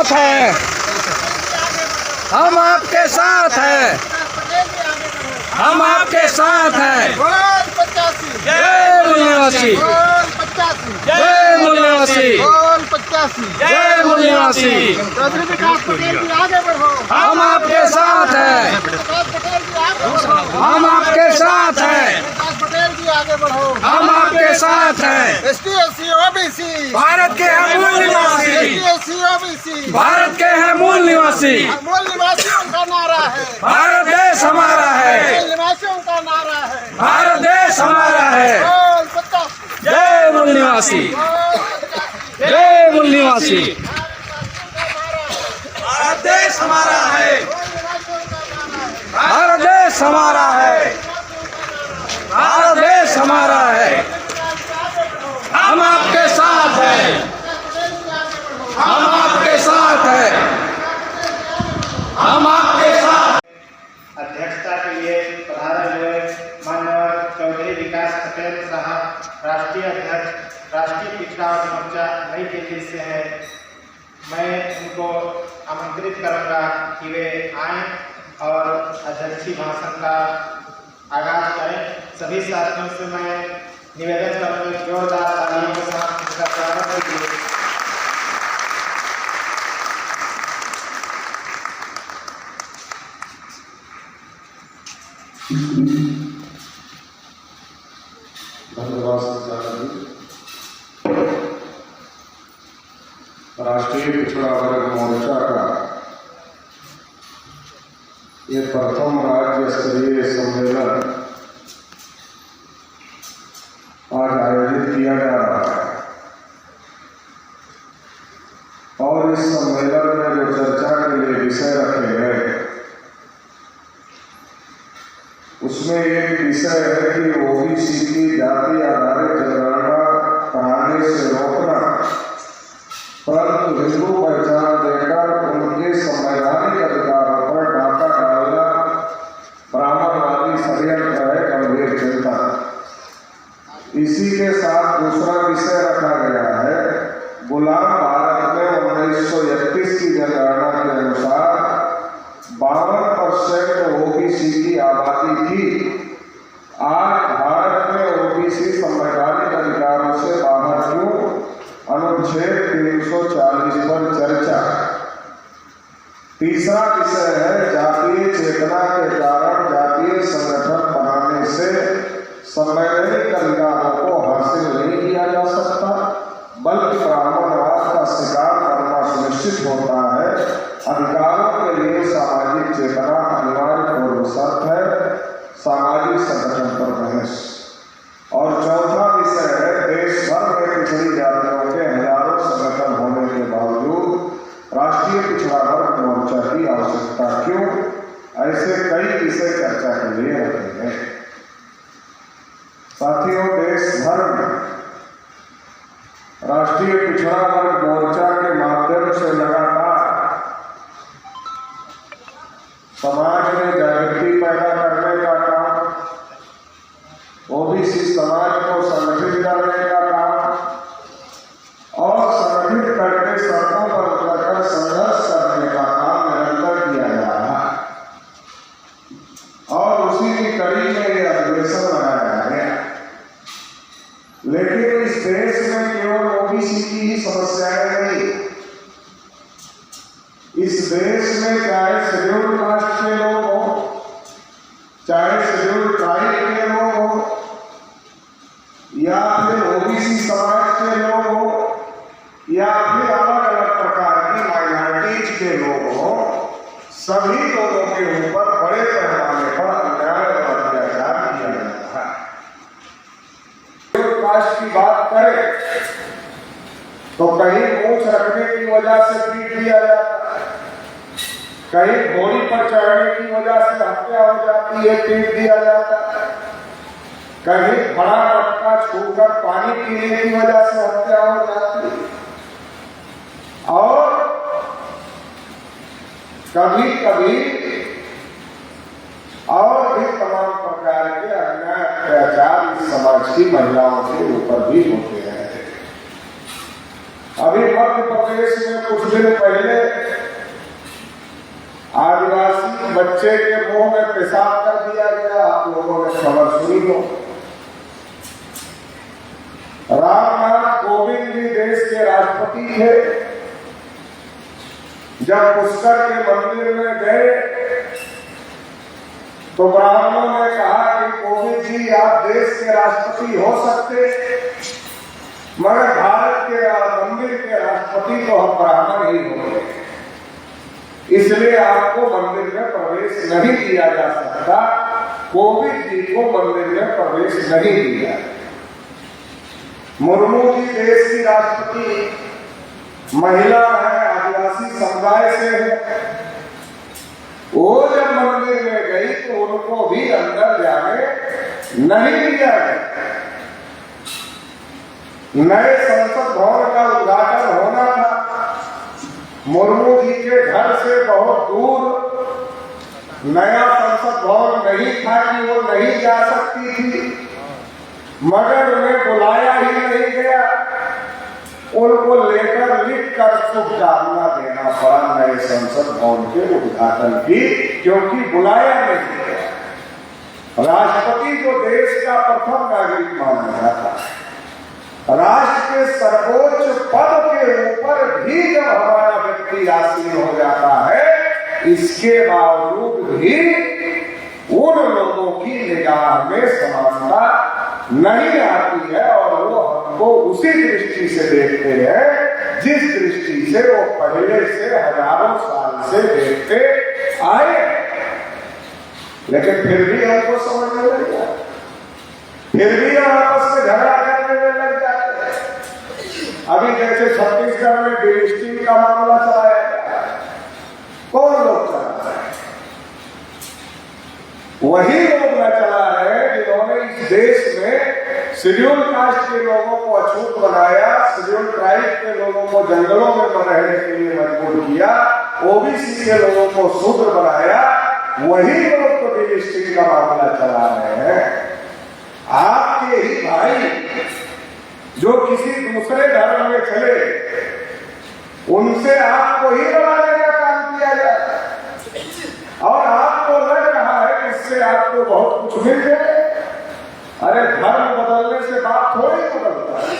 साथ हैं, हम आपके साथ हैं, हम आपके साथ हैं। जय मूल निवासी, जय मूल निवासी, जय मूल निवासी। हम आपके साथ हैं, हम आपके साथ हैं, हम आपके साथ हैं। एसटी एससी ओबीसी भारत के हैं मूल निवासी, एसटी ओबीसी भारत के हैं मूल निवासी। मूल निवासियों का नारा है, भारत देश हमारा है, मूल निवासियों का नारा है। भारत देश हमारा है। बोल 85, जय मूल निवासी, जय मूल निवासी। भारत देश हमारा है, भारत देश हमारा है, भारत देश हमारा है। हम आपके साथ हैं, हम आपके साथ हैं, हम आपके साथ। अध्यक्षता के लिए पधारे हुए माननीय चौधरी विकास पटेल साहब, राष्ट्रीय अध्यक्ष, राष्ट्रीय पिछड़ा मोर्चा नई दिल्ली से है। मैं उनको आमंत्रित करूंगा कि वे आएं और अध्यक्षीय भाषण का आगाज करें। सभी साथियों से मैं निवेदन करूंगा जोरदार तालियों के साथ इसका स्वागत कीजिए। धन्यवाद संचालक जी। राष्ट्रीय पिछड़ा वर्ग मोर्चा का ये प्रथम राज्य स्तरीय सम्मेलन आज आयोजित किया जा रहा है और इस सम्मेलन में जो चर्चा के लिए विषय रखे गए उसमें एक विषय है कि ओबीसी की जाति आधारित जनगणना कराने से रोकना, परंतु हिंदू पहचान देकर उनके संवैधानिक अधिकारों पर डाका डालना ब्राह्मणवादी षड्यंत्र है, गंभीर चिंता। इसी के साथ दूसरा विषय रखा गया है गुलाम भारत में 1931 की जनगणना के अनुसार 52% ओबीसी की आबादी थी। आज भारत में ओबीसी संवैधानिक अधिकारों से बाहर क्यों? अनुच्छेद 340 पर चर्चा। तीसरा विषय है जातीय चेतना के कारण जातीय संगठन बनाने से संवैधानिक अधिकारों को हासिल नहीं किया जा सकता, बल्कि ब्राह्मणवाद का शिकार करना सुनिश्चित होता है। अधिकारों के लिए सामाजिक चेतना अनिवार्य पूर्व शर्त है। सामाजिक संगठन पर बहस। और चौथा विषय है देश भर में पिछड़ी जातियों के हजारों संगठन होने के बावजूद राष्ट्रीय पिछड़ा वर्ग मोर्चा की आवश्यकता क्यों? ऐसे कई विषय चर्चा के लिए रखे गए। साथियों, देश भर में राष्ट्रीय पिछड़ा वर्ग मोर्चा के माध्यम से लगातार समाज में जागृति पैदा करने का काम, ओबीसी समाज को संगठित करने का काम और संगठित करके सड़कों पर उतरकर संघर्ष करने का काम निरंतर किया जा रहा है और उसी की कड़ी में यह अधिवेशन लगाया गया। लेकिन इस देश में केवल ओबीसी की ही समस्याएं नहीं, इस देश में चाहे शेड्यूल्ड कास्ट के लोग हो, चाहे शेड्यूल्ड ट्राइब के लोग हो, या फिर ओबीसी समाज के लोग हो, या फिर अलग अलग प्रकार की माइनॉरिटीज के लोग हो, सभी लोगों के ऊपर बड़े पैमाने पर अन्याय और अत्याचार किया जाता है। शेड्यूल्ड कास्ट की बात करें तो कहीं मूछ रखने की वजह से पीट दिया जाता है, कहीं घोड़ी पर चढ़ने की वजह से हत्या हो जाती है, पीट दिया जाता है, कहीं बड़ा मटका छूकर पानी पीने की वजह से हत्या हो जाती है और कभी कभी और भी तमाम प्रकार के अन्याय अत्याचार इस समाज की महिलाओं के ऊपर भी होते हैं। अभी मध्य प्रदेश में कुछ दिन पहले बच्चे के मुंह में पेशाब कर दिया गया, आप लोगों ने खबर सुनी हो। रामनाथ कोविंद जी देश के राष्ट्रपति थे। जब पुष्कर के मंदिर में गए तो ब्राह्मणों ने कहा कि कोविंद जी आप देश के राष्ट्रपति हो सकते, मगर भारत के मंदिर के राष्ट्रपति तो हम ब्राह्मण ही होंगे, इसलिए आपको मंदिर में प्रवेश नहीं दिया जा सकता। कोविंद जी को मंदिर में प्रवेश नहीं दिया। मुर्मू जी देश की राष्ट्रपति, महिला है, आदिवासी समुदाय से है। वो जब मंदिर में गई तो उनको भी अंदर जाने नहीं दिया गया। नए संसद भवन का उद्घाटन होना था। मुर्मू जी के घर से बहुत दूर नया संसद भवन नहीं था कि वो नहीं जा सकती थी, मगर उन्हें बुलाया ही नहीं गया। उनको लेकर लिखकर शुभकामना देना पड़ा नए संसद भवन के उद्घाटन की, क्योंकि बुलाया नहीं गया। राष्ट्रपति जो देश का प्रथम नागरिक माना जाता है, राष्ट्र के सर्वोच्च पद के ऊपर भी जब हमारा व्यक्ति आसीन हो जाता है, इसके बावजूद भी उन लोगों की निगाह में समानता नहीं आती है और वो हमको उसी दृष्टि से देखते हैं जिस दृष्टि से वो पहले से हजारों साल से देखते आए। लेकिन फिर भी हमको समझ में लग जाता, फिर भी हम आपस में झगड़ा करने में लग जाते हैं। अभी जैसे छत्तीसगढ़ में डीलिस्टिंग का मामला चलाया गया, कौन लोग चला रहे हैं? वही लोग न चला रहे जिन्होंने इस देश में शेड्यूल कास्ट के लोगों को अछूत बनाया, शेड्यूल ट्राइब के लोगों को जंगलों में रहने के लिए मजबूर किया, ओबीसी के लोगों को शूद्र बनाया। वही लोग तो डीलिस्टिंग का मामला चला रहे हैं। आपके ही भाई जो किसी दूसरे धर्म में चले, उनसे आपको ही लड़ाने का काम किया जाता है और आपको लग रहा है कि इससे आपको बहुत कुछ मिल जाए। अरे धर्म बदलने से बात थोड़ी बदलता है।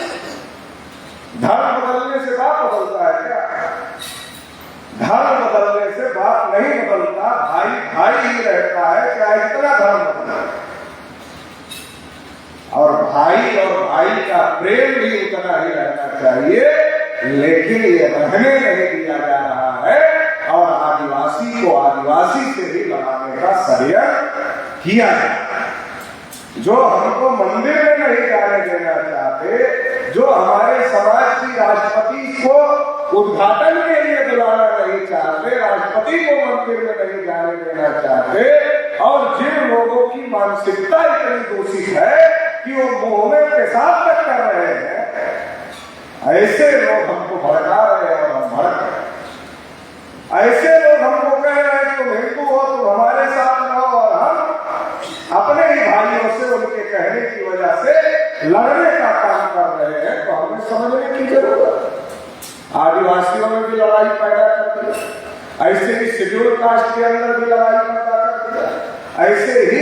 धर्म बदलने से बात बदलता है क्या? धर्म बदलने से बात नहीं बदलता। भाई भाई ही रहता है, चाहे इतना धर्म बदले। और भाई का प्रेम भी उतना ही रहना चाहिए, लेकिन ये रहने नहीं दिया जा रहा है और आदिवासी को आदिवासी से ही लड़ाने का षड्यंत्र किया जाता है। जो हमको मंदिर में नहीं जाने देना चाहते, जो हमारे समाज की राष्ट्रपति को उद्घाटन के लिए बुलाना नहीं चाहते, राष्ट्रपति को मंदिर में नहीं जाने देना चाहते, और जिन लोगों की मानसिकता इतनी दूषित है कि वो मुंह में पेशाब तक कर रहे हैं, ऐसे लोग हमको भड़का रहे हैं और हम भड़क रहे हैं। ऐसे लोग हमको कह रहे हैं तुम हिंदू हो, तुम हमारे साथ रहो, और हम अपने ही भाइयों से उनके कहने की वजह से लड़ने का काम कर रहे हैं। तो हमें समझने की जरूरत है। आदिवासियों में भी लड़ाई पैदा कर दिया, ऐसे ही शेड्यूल कास्ट के अंदर भी लड़ाई पैदा कर दिया, ऐसे ही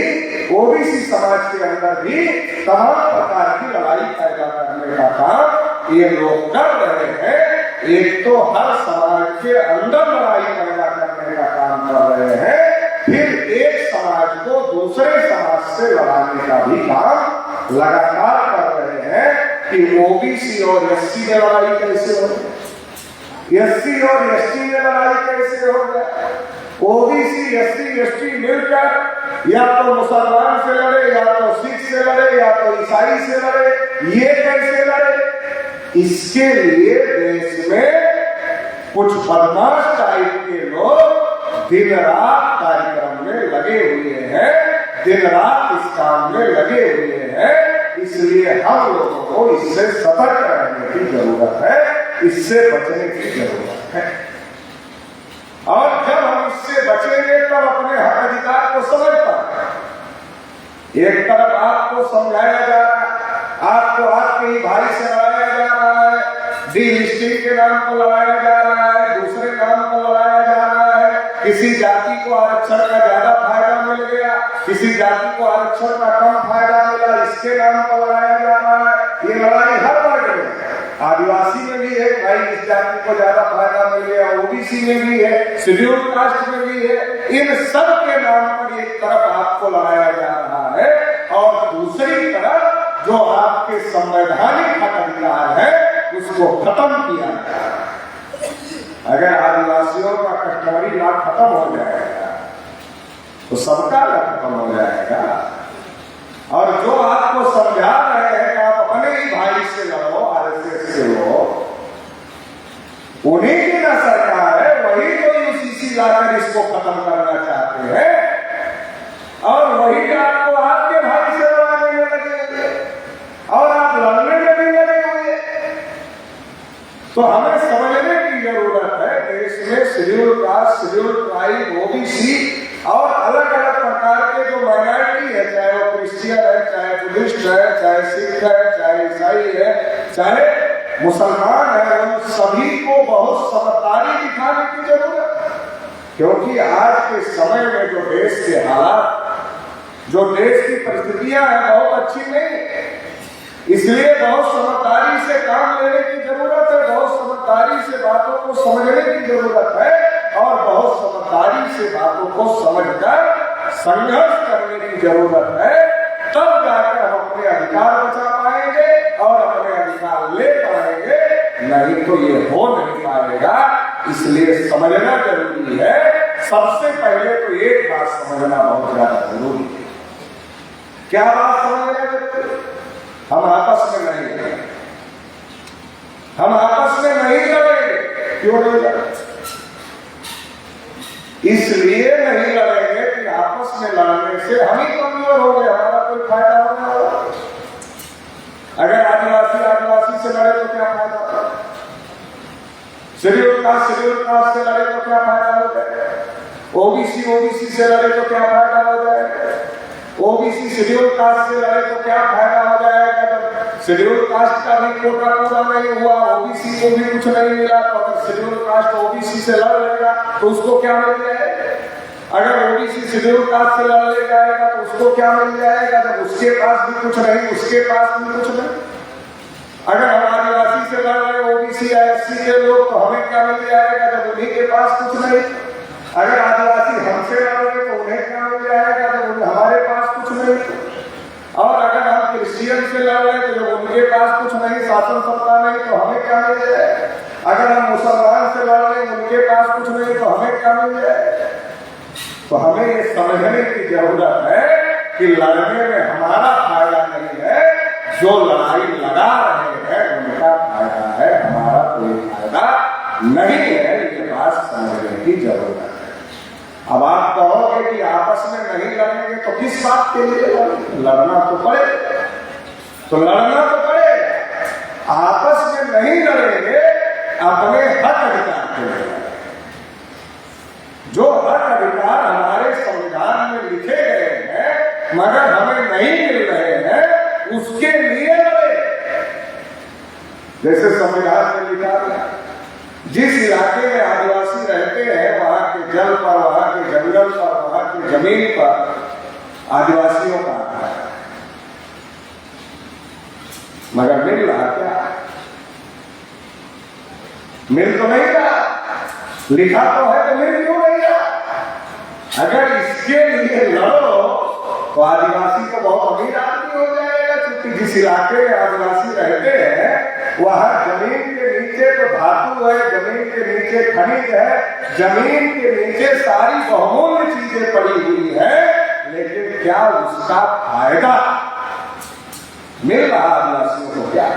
ओबीसी समाज के अंदर भी तमाम प्रकार की लड़ाई पैदा करने का काम ये लोग कर रहे हैं। एक तो हर समाज के अंदर लड़ाई पैदा करने का काम कर रहे हैं, फिर एक समाज को दूसरे समाज से लड़ाने का भी काम लगातार कर रहे हैं कि ओबीसी और एससी में लड़ाई कैसे हो, एससी और एसटी में लड़ाई कैसे हो जाए। ओबीसी एससी एसटी मिलकर या तो मुसलमान से लड़े, या तो सिख से लड़े, या तो ईसाई से लड़े, ये कैसे लड़े? इसके लिए देश में कुछ बदमाश टाइप के लोग दिन रात कार्यक्रम में लगे हुए हैं, दिन रात इस काम में लगे हुए हैं। इसलिए हम लोगों को इससे सतर्क रहने की जरूरत है, इससे बचने की जरूरत है। और जब हम इससे बचेंगे तब अपने हक अधिकार को समझ पाएंगे। एक तरफ आपको समझाया जा रहा है, आपको आपके ही भाई से लड़ाया जा रहा है, डीलिस्टिंग के नाम पर लड़ाया जा रहा है, दूसरे नाम पर लड़ाया जा रहा है, किसी जाति को आरक्षण का किसी जाति को आरक्षण का कम फायदा मिला, इसके नाम पर लड़ाया जा रहा है। ये लड़ाई हर वर्ग में है। आदिवासी में भी है, भाई इस जाति को ज्यादा फायदा मिल गया, ओबीसी में भी है, शेड्यूल कास्ट में भी है। इन सब के नाम पर एक तरफ आपको लड़ाया जा रहा है और दूसरी तरफ जो आपके संवैधानिक हक अधिकार है उसको खत्म किया गया। अगर आदिवासियों का कस्टमरी लॉ खत्म हो जाएगा तो सबका लॉ खत्म हो जाएगा। और जो आपको समझा रहे हैं कि आप अपने ही भाई से लड़ो, आरएसएस से लो, उन्हीं की ना सरकार है, वही तो यूसीसी लाकर इसको खत्म करना चाहते हैं और वही आपको आपके भाई से लड़ाने में लगेंगे और आप लड़ने में भी लगे होंगे। तो हमें समझने की जरूरत है देश में schedule caste, schedule tribe, OBC और अलग अलग प्रकार के जो माइनॉरिटी है, चाहे वो क्रिश्चियन है, चाहे बुद्धिस्ट है, चाहे सिख है, चाहे ईसाई है, चाहे मुसलमान है, उन सभी को बहुत समझदारी दिखाने की जरूरत है। क्योंकि आज के समय में जो देश के हालात, जो देश की परिस्थितियां हैं बहुत अच्छी नहीं है, इसलिए बहुत समझदारी से काम लेने की जरूरत है, बहुत समझदारी से बातों को समझने की जरूरत है और बहुत समझदारी से बातों को समझकर संघर्ष करने की जरूरत है। तब जाकर हम अपने अधिकार बचा पाएंगे और अपने अधिकार ले पाएंगे, नहीं तो ये हो नहीं पाएगा। इसलिए समझना जरूरी है। सबसे पहले तो एक बात समझना बहुत ज्यादा जरूरी है। क्या बात समझना जरूरी है? हम आपस में नहीं लड़ेंगे, हम आपस में नहीं लड़ेंगे। क्यों नहीं लड़ेंगे? इसलिए नहीं लड़ेंगे कि आपस में लड़ने से हम ही कमजोर हो गए, हमारा कोई फायदा होने वाला। अगर आदिवासी से लड़े तो क्या फायदा होगा? शेड्यूल कास्ट से लड़े तो क्या फायदा हो जाएगा? ओबीसी से लड़े तो क्या फायदा हो जाएगा? ओबीसी शेड्यूल कास्ट से लड़े तो क्या फायदा हो जाएगा? जब शेड्यूल कास्ट का भी कोटा पूरा नहीं हुआ, ओबीसी को भी कुछ नहीं मिला, तो अगर शेड्यूल कास्ट ओबीसी से लड़ लेगा तो उसको क्या मिल जाएगा? अगर ओबीसी शेड्यूल कास्ट से लड़ ले जाएगा तो उसको क्या मिल जाएगा? जब उसके पास भी कुछ नहीं, उसके पास भी कुछ नहीं। अगर हम आदिवासी से लड़ रहे ओबीसी या एससी के लोग तो हमें क्या मिल जाएगा जब उन्हीं के पास कुछ नहीं? अगर आदिवासी हमसे लड़ रहे तो उन्हें क्या मिल जाएगा जब हमारे पास कुछ नहीं? और अगर हम क्रिश्चियन से लड़ रहे तो जब उनके पास कुछ नहीं, शासन सत्ता नहीं, तो हमें क्या मिल जाएगा? अगर हम मुसलमान से लड़ रहे उनके पास कुछ नहीं तो हमें क्या मिल जाएगा? तो हमें ये समझने की जरूरत है कि लड़ने में हमारा फायदा नहीं है, जो लड़ाई लड़ा रहे हैं उनका फायदा है, हमारा कोई फायदा नहीं है। ये बात समझने की जरूरत है। अब आप कहोगे कि आपस में नहीं लड़ेंगे तो किस बात के लिए लड़ना तो पड़ेगा, तो लड़ना तो पड़ेगा। आपस में नहीं लड़ेंगे, अपने हक अधिकार के लिए, जो हक अधिकार हमारे संविधान में लिखे गए हैं मगर हमें नहीं मिल रहे हैं, उसके लिए लड़े। जैसे संविधान में लिखा है जिस इलाके में आदिवासी रहते हैं वहां के जल पर, वहां के जंगल पर, वहां की जमीन पर आदिवासियों का हक है, मगर मिल रहा क्या? मिल तो नहीं रहा, लिखा तो है तो मिल क्यों नहीं रहा? अगर इसके लिए लड़ो तो आदिवासी को बहुत अमीर आदमी हो जाएगा, क्योंकि जिस इलाके में आदिवासी रहते हैं वहां जमीन के नीचे तो धातु है, जमीन के नीचे खनिज है, जमीन के नीचे सारी बहुमूल्य चीजें पड़ी हुई है, लेकिन क्या उसका फायदा मिल रहा आदिवासियों को? क्या?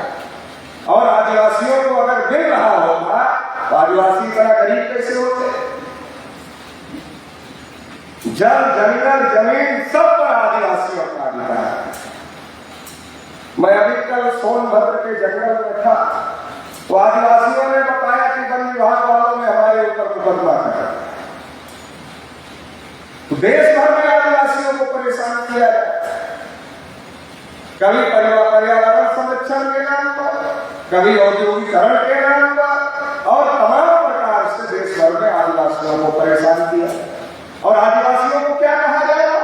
और आदिवासियों को अगर मिल रहा होगा तो आदिवासी बड़ा गरीब कैसे होते? जल, जंगल, जमीन सब पर आदिवासियों का अधिकार है। मैं अभी कल सोनभद्र के जंगल में था तो आदिवासियों ने बताया कि वन विभाग वालों ने हमारे ऊपर मुकदमा किया। तो देश भर में आदिवासियों को परेशान किया जाए, कभी पर्यावरण संरक्षण के नाम पर, कभी औद्योगिकरण के नाम पर, और तमाम प्रकार से देश भर में आदिवासियों को परेशान किया। और आदिवासियों को क्या कहा जाएगा?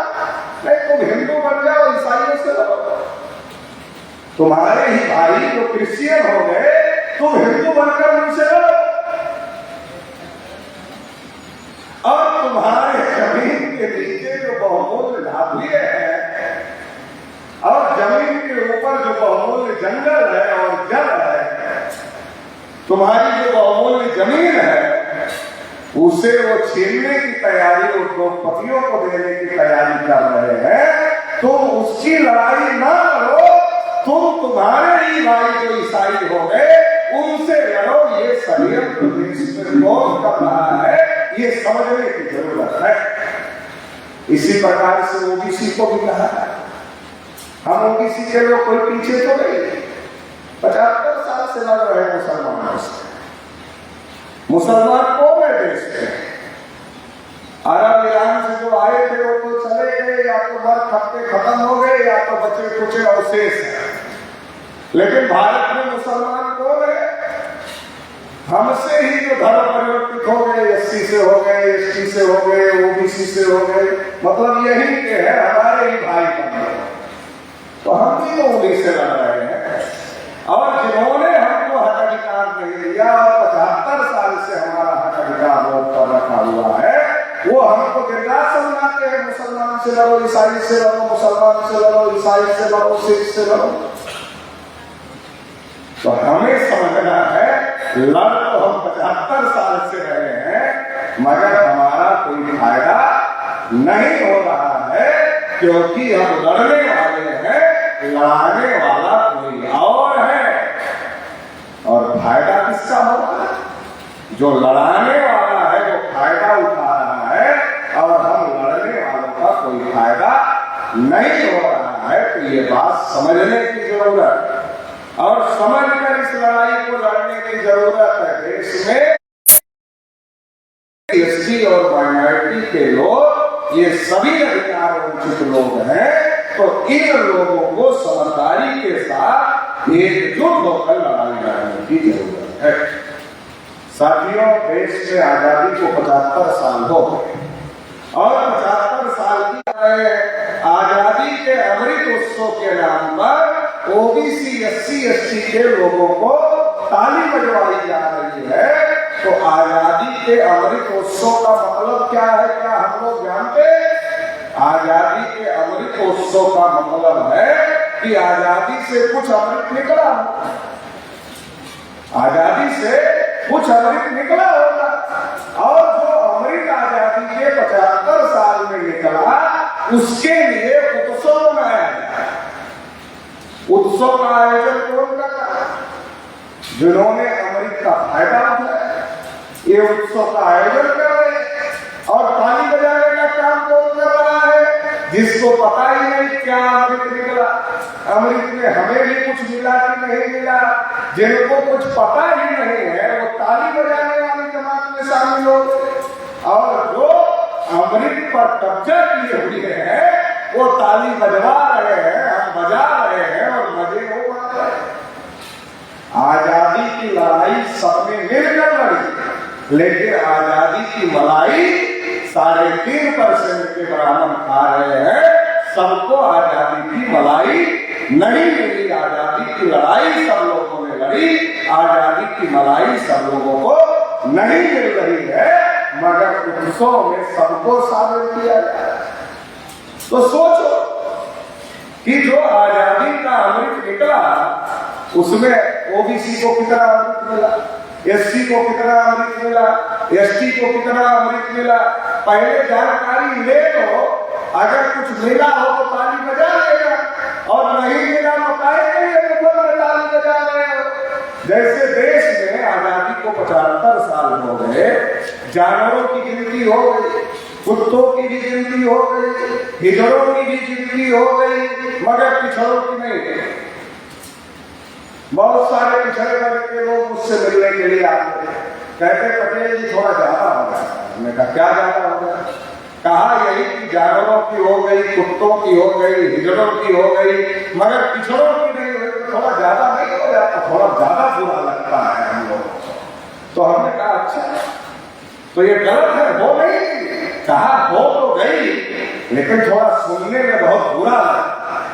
तुम्हारे ही भाई जो क्रिश्चियन हो गए, तुम हिंदू बनकर उनसे लड़ो, और तुम्हारे जमीन के नीचे जो बहुमूल्य धातुएं हैं और जमीन के ऊपर जो बहुमूल्य जंगल है और जल है, तुम्हारी जो बहुमूल्य जमीन है उसे वो छीनने की तैयारी उद्योगपतियों को देने की तैयारी कर रहे हैं। तुम उसकी लड़ाई ना लड़ो, तुम तुम्हारे ही भाई जो ईसाई हो गए उनसे लड़ो। ये षड्यंत्र देश में कौन कर रहा है, ये समझने की जरूरत है। इसी प्रकार से ओबीसी को भी कहा है, हम ओबीसी के लोग कोई पीछे तो नहीं, 75 साल से लड़ रहे हैं मुसलमानों से। मुसलमान कौन है देश में? अरब ईरान से जो आए थे वो तो चले गए, या तो मर खपते खत्म हो गए, या तो बचे कुचे अवशेष हैं। लेकिन भारत में मुसलमान कौन है? हमसे ही जो धर्म परिवर्तित हो गए, एससी से हो गए, एसटी से हो गए, ओबीसी से हो गए, मतलब यही के है, हमारे ही भाई बन गए। तो हम भी तो उन्हीं से लड़ रहे हैं। और जिन्होंने हमको हक अधिकार नहीं दिया और 75 साल से हमारा हक अधिकार रोक कर रखा हुआ है, वो हमको गिरदास समझाते हैं, मुसलमान से लड़ो, ईसाई से लड़ो, मुसलमान से लड़ो, ईसाई से लड़ो, सिख से लड़ो। तो हमें समझना है, लड़ तो हम 75 साल से रहे हैं, मगर हमारा कोई फायदा नहीं हो रहा है, क्योंकि हम लड़ने वाले हैं, लड़ाने वाला कोई और है। और फायदा किसका हो रहा है? जो लड़ाने वाला है वो फायदा उठा रहा है, और हम लड़ने वालों का कोई फायदा नहीं हो रहा है। तो ये बात समझने की जरूरत है, और समझकर इस लड़ाई को लड़ने की जरूरत है। देश में एससी और माइनॉरिटी के लोग, ये सभी अधिकार वंचित लोग हैं, तो इन लोगों को समझदारी के साथ एकजुट होकर लड़ाई लड़ने की जरूरत है। साथियों, देश में आजादी को 75 साल हो गए, और 75 साल की आजादी के अमृत उत्सव के नाम पर ओबीसी, एससी, एसटी के लोगों को ताली बजवाई जा रही है। तो आजादी के अमृत उत्सव का मतलब क्या है, क्या हम लोग जानते हैं? आजादी के अमृत उत्सव का मतलब है कि आजादी से कुछ अमृत निकला, आजादी से कुछ अमृत निकला होगा, और जो अमृत आजादी के 75 साल में निकला, उसके लिए उत्सव मनाया जाए। उत्सव का आयोजन कौन कर रहा है? जिन्होंने अमृत का फायदा उठाया, ये उत्सव का आयोजन कर रहे हैं। और ताली बजाने का काम कौन कर रहा है? जिसको पता ही नहीं क्या अमृत निकला, अमृत में हमें भी कुछ मिला कि नहीं मिला, जिनको कुछ पता ही नहीं है, वो ताली बजाने वाली जमात में शामिल हो गए। और जो अमृत पर कब्जा किए हुए हैं, वो ताली बजवा रहे हैं, हम बजा रहे हैं, और मजे हो रहे हैं। आजादी की लड़ाई सबने मिलकर लड़ी, लेकिन आजादी की मलाई 3.5% के बराबर खा रहे हैं। सबको आजादी की मलाई नहीं मिली। आजादी की लड़ाई सब लोगों ने लड़ी, आजादी की मलाई सब लोगों को नहीं मिल रही है, मगर उत्सव में सबको शामिल किया जाए। तो सोचो कि जो आजादी का अमृत निकला, उसमें ओबीसी को कितना अमृत मिला, एससी को कितना अमृत मिला, एसटी को कितना अमृत मिला, पहले जानकारी ले लो। अगर कुछ मिला हो तो ताली बजा लेगा, और नहीं मिला तो ताली बजा रहे हो। जैसे देश में आजादी को 75 साल हो गए, जानवरों की गिनती हो गई, कुत्तों की भी गिनती हो गई, हिजड़ों की भी गिनती हो गई, मगर पिछड़ों की नहीं। बहुत सारे पिछड़े वर्ग के लोग मुझसे मिलने के लिए आते हैं, कहते पटेल जी थोड़ा ज्यादा हो गया। हमने कहा क्या ज्यादा हो गया? कहा यही कि जानवरों की हो गई, कुत्तों की हो गई, हिजड़ों की हो गई, मगर पिछड़ों की नहीं हुई। तो थोड़ा ज्यादा नहीं हो जाता, थोड़ा ज्यादा बुरा लगता है हम लोगों को। तो हमने कहा अच्छा, तो ये गलत है, हो नहीं, कहा हो तो गई, लेकिन थोड़ा सुनने में बहुत बुरा लगता है।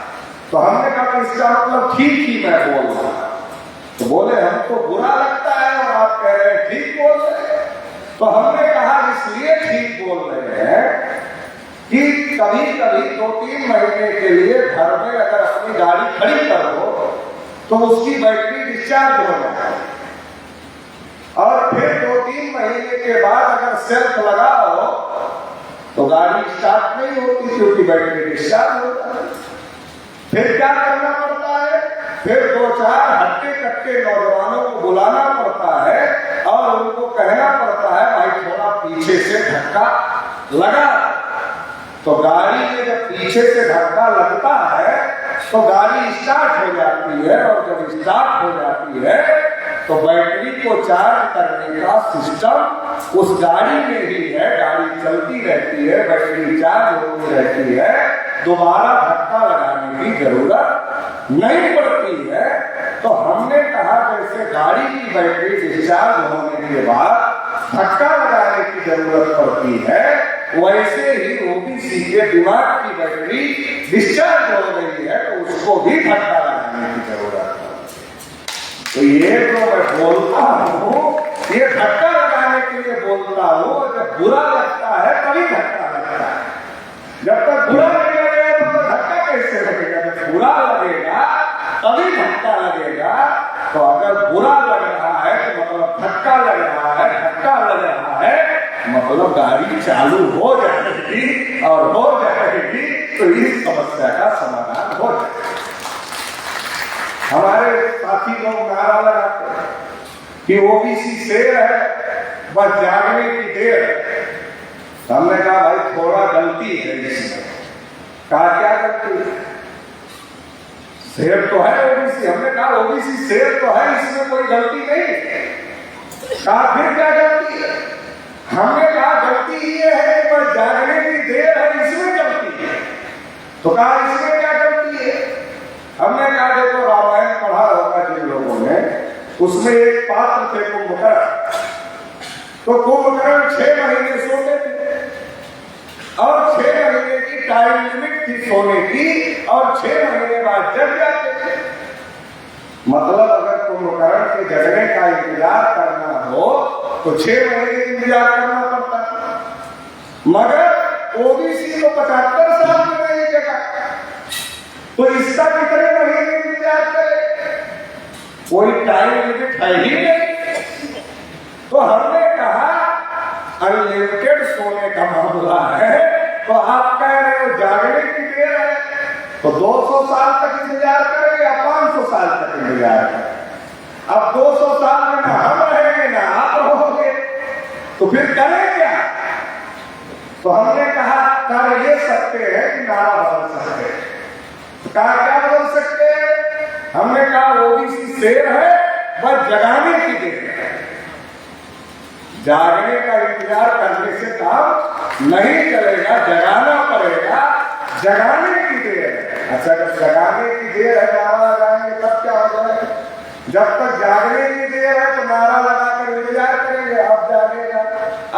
तो हमने कहा इसका मतलब ठीक ही मैं बोल रहा हूं। तो बोले हमको बुरा लगता है और आप कह रहे हैं ठीक बोल रहे हैं। तो हमने कहा इसलिए ठीक बोल रहे हैं कि कभी कभी 2-3 महीने के लिए घर में अगर अपनी गाड़ी खड़ी कर दो तो उसकी बैटरी डिस्चार्ज हो जाए और फिर 2-3 महीने के बाद अगर सेल्फ लगाओ तो गाड़ी स्टार्ट नहीं होती क्योंकि बैटरी डिस्चार्ज होता है। फिर क्या करना पड़ता है, फिर 2-4 हट्टे कट्टे नौजवानों को बुलाना पड़ता है और उनको कहना पड़ता है भाई थोड़ा पीछे से धक्का लगा। तो गाड़ी में जब पीछे से धक्का लगता है तो गाड़ी स्टार्ट हो जाती है और जब स्टार्ट हो जाती है तो बैटरी को चार्ज करने का सिस्टम उस गाड़ी में ही है। गाड़ी चलती रहती है, बैटरी चार्ज होती रहती है, दोबारा धक्का लगाने की जरूरत नहीं पड़ती है। तो हमने कहा जैसे गाड़ी की बैटरी डिस्चार्ज होने के बाद धक्का लगाने की जरूरत पड़ती है, वैसे ही ओबीसी के दिमाग की बैटरी डिस्चार्ज हो रही है तो उसको भी धक्का लगाने की जरूरत है। तो ये जो मैं बोलता हूँ ये धक्का लगाने के लिए बोलता हूँ। जब बुरा लगता है तभी धक्का लगता है, जब तक बुरा नहीं लगेगा तो धक्का कैसे लगेगा। जब बुरा लगेगा तभी धक्का लगेगा। तो अगर बुरा लग रहा है तो मतलब धक्का लग रहा है, धक्का लग रहा है मतलब गाड़ी चालू हो जाएगी और हो जाएगी तो इस समस्या का समाधान हो जाएगा। हमारे साथी लोग नारा लगाते हैं कि ओबीसी शेर है बस जागने की देर है। हमने कहा भाई थोड़ा गलती है इसमें। कहा क्या गलती है? शेर तो है ओबीसी। हमने कहा ओबीसी शेर तो है, इसमें कोई गलती नहीं। कहा फिर क्या गलती है? हमने कहा गलती ये है कि बस जागने की देर है, इसमें गलती है। तो कहा इसमें क्या गलती है? हमने कहा देखो रामायण पढ़ा होगा जिन लोगों ने, उसमें एक पात्र थे कुंभकर्ण। तो कुंभकर्ण 6 महीने सोते थे और 6 महीने की टाइम लिमिट थी सोने की और 6 महीने बाद जग जाते थे। मतलब अगर कुंभकर्ण के जगने का इंतजार करना हो तो 6 महीने इंतजार करना पड़ता है। मगर ओबीसी को 75 साल में नहीं जगा तो इसका कितने महीने इंतजार करे? कोई टाइम लिमिट है ही नहीं। तो हमने कहा अनलिमिटेड सोने का मामला है। तो आप कह रहे हो जागने की देर है तो 200 साल तक इंतजार करें या 500 साल तक इंतजार करें? अब 200 साल में ना हम रहेंगे ना आप रहोगे तो फिर करें क्या? तो हमने कहा कर ये सकते हैं कि नारा बदल सकते हैं। तो कहा क्या बदल सकते हैं? हमने कहा ओबीसी शेर है बस जगाने की देर है। जागने का इंतजार करने से काम नहीं चलेगा, जगाना पड़ेगा। जगाने की देर है। अच्छा जब जगाने की देर है नारा लगाएंगे तब क्या हो जाएगा? जब तक जागने की देर है तो नारा लगाकर इंतजार करेंगे, अब जागेगा,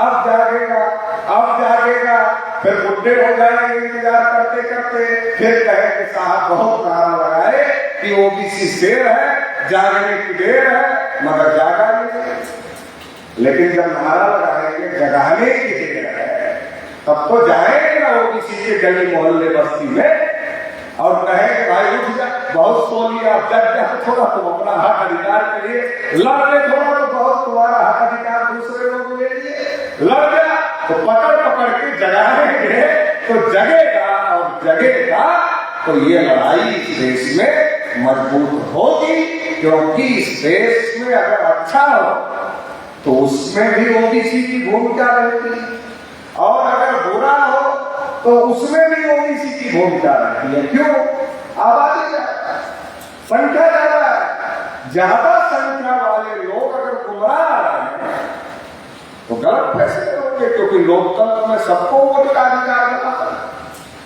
अब जागेगा, अब जागेगा, फिर बुढ़े हो जाएंगे इंतजार करते करते। फिर कहेंगे साहब बहुत नारा लगाए कि ओबीसी शेर है, जागने की देर है, मगर जागा नहीं। लेकिन जब नारा लगाएंगे जगाने की देर है तब तो जाएंगे ना ओबीसी के गली मोहल्ले बस्ती में और कहेंगे भाई उठ जा, बहुत सो लिया, जग जा थोड़ा, तुम अपना हक अधिकार के लिए लड़ ले थोड़ा, तो बहुत तुम्हारा हक अधिकार दूसरे लोगों के लिए लड़ जा। तो पकड़ पकड़ के जगाएंगे तो जगेगा और जगेगा तो ये लड़ाई इस देश में मजबूत होगी। क्योंकि इस देश में अगर अच्छा हो तो उसमें भी ओबीसी की भूमिका रहती है और अगर बुरा हो तो उसमें भी ओबीसी की भूमिका रहती है। क्यों? आबादी संख्या ज्यादा है। ज्यादा संख्या वाले लोग अगर गुमराह हैं तो गलत फैसले होंगे क्योंकि लोकतंत्र में सबको वोट का अधिकार मिला है।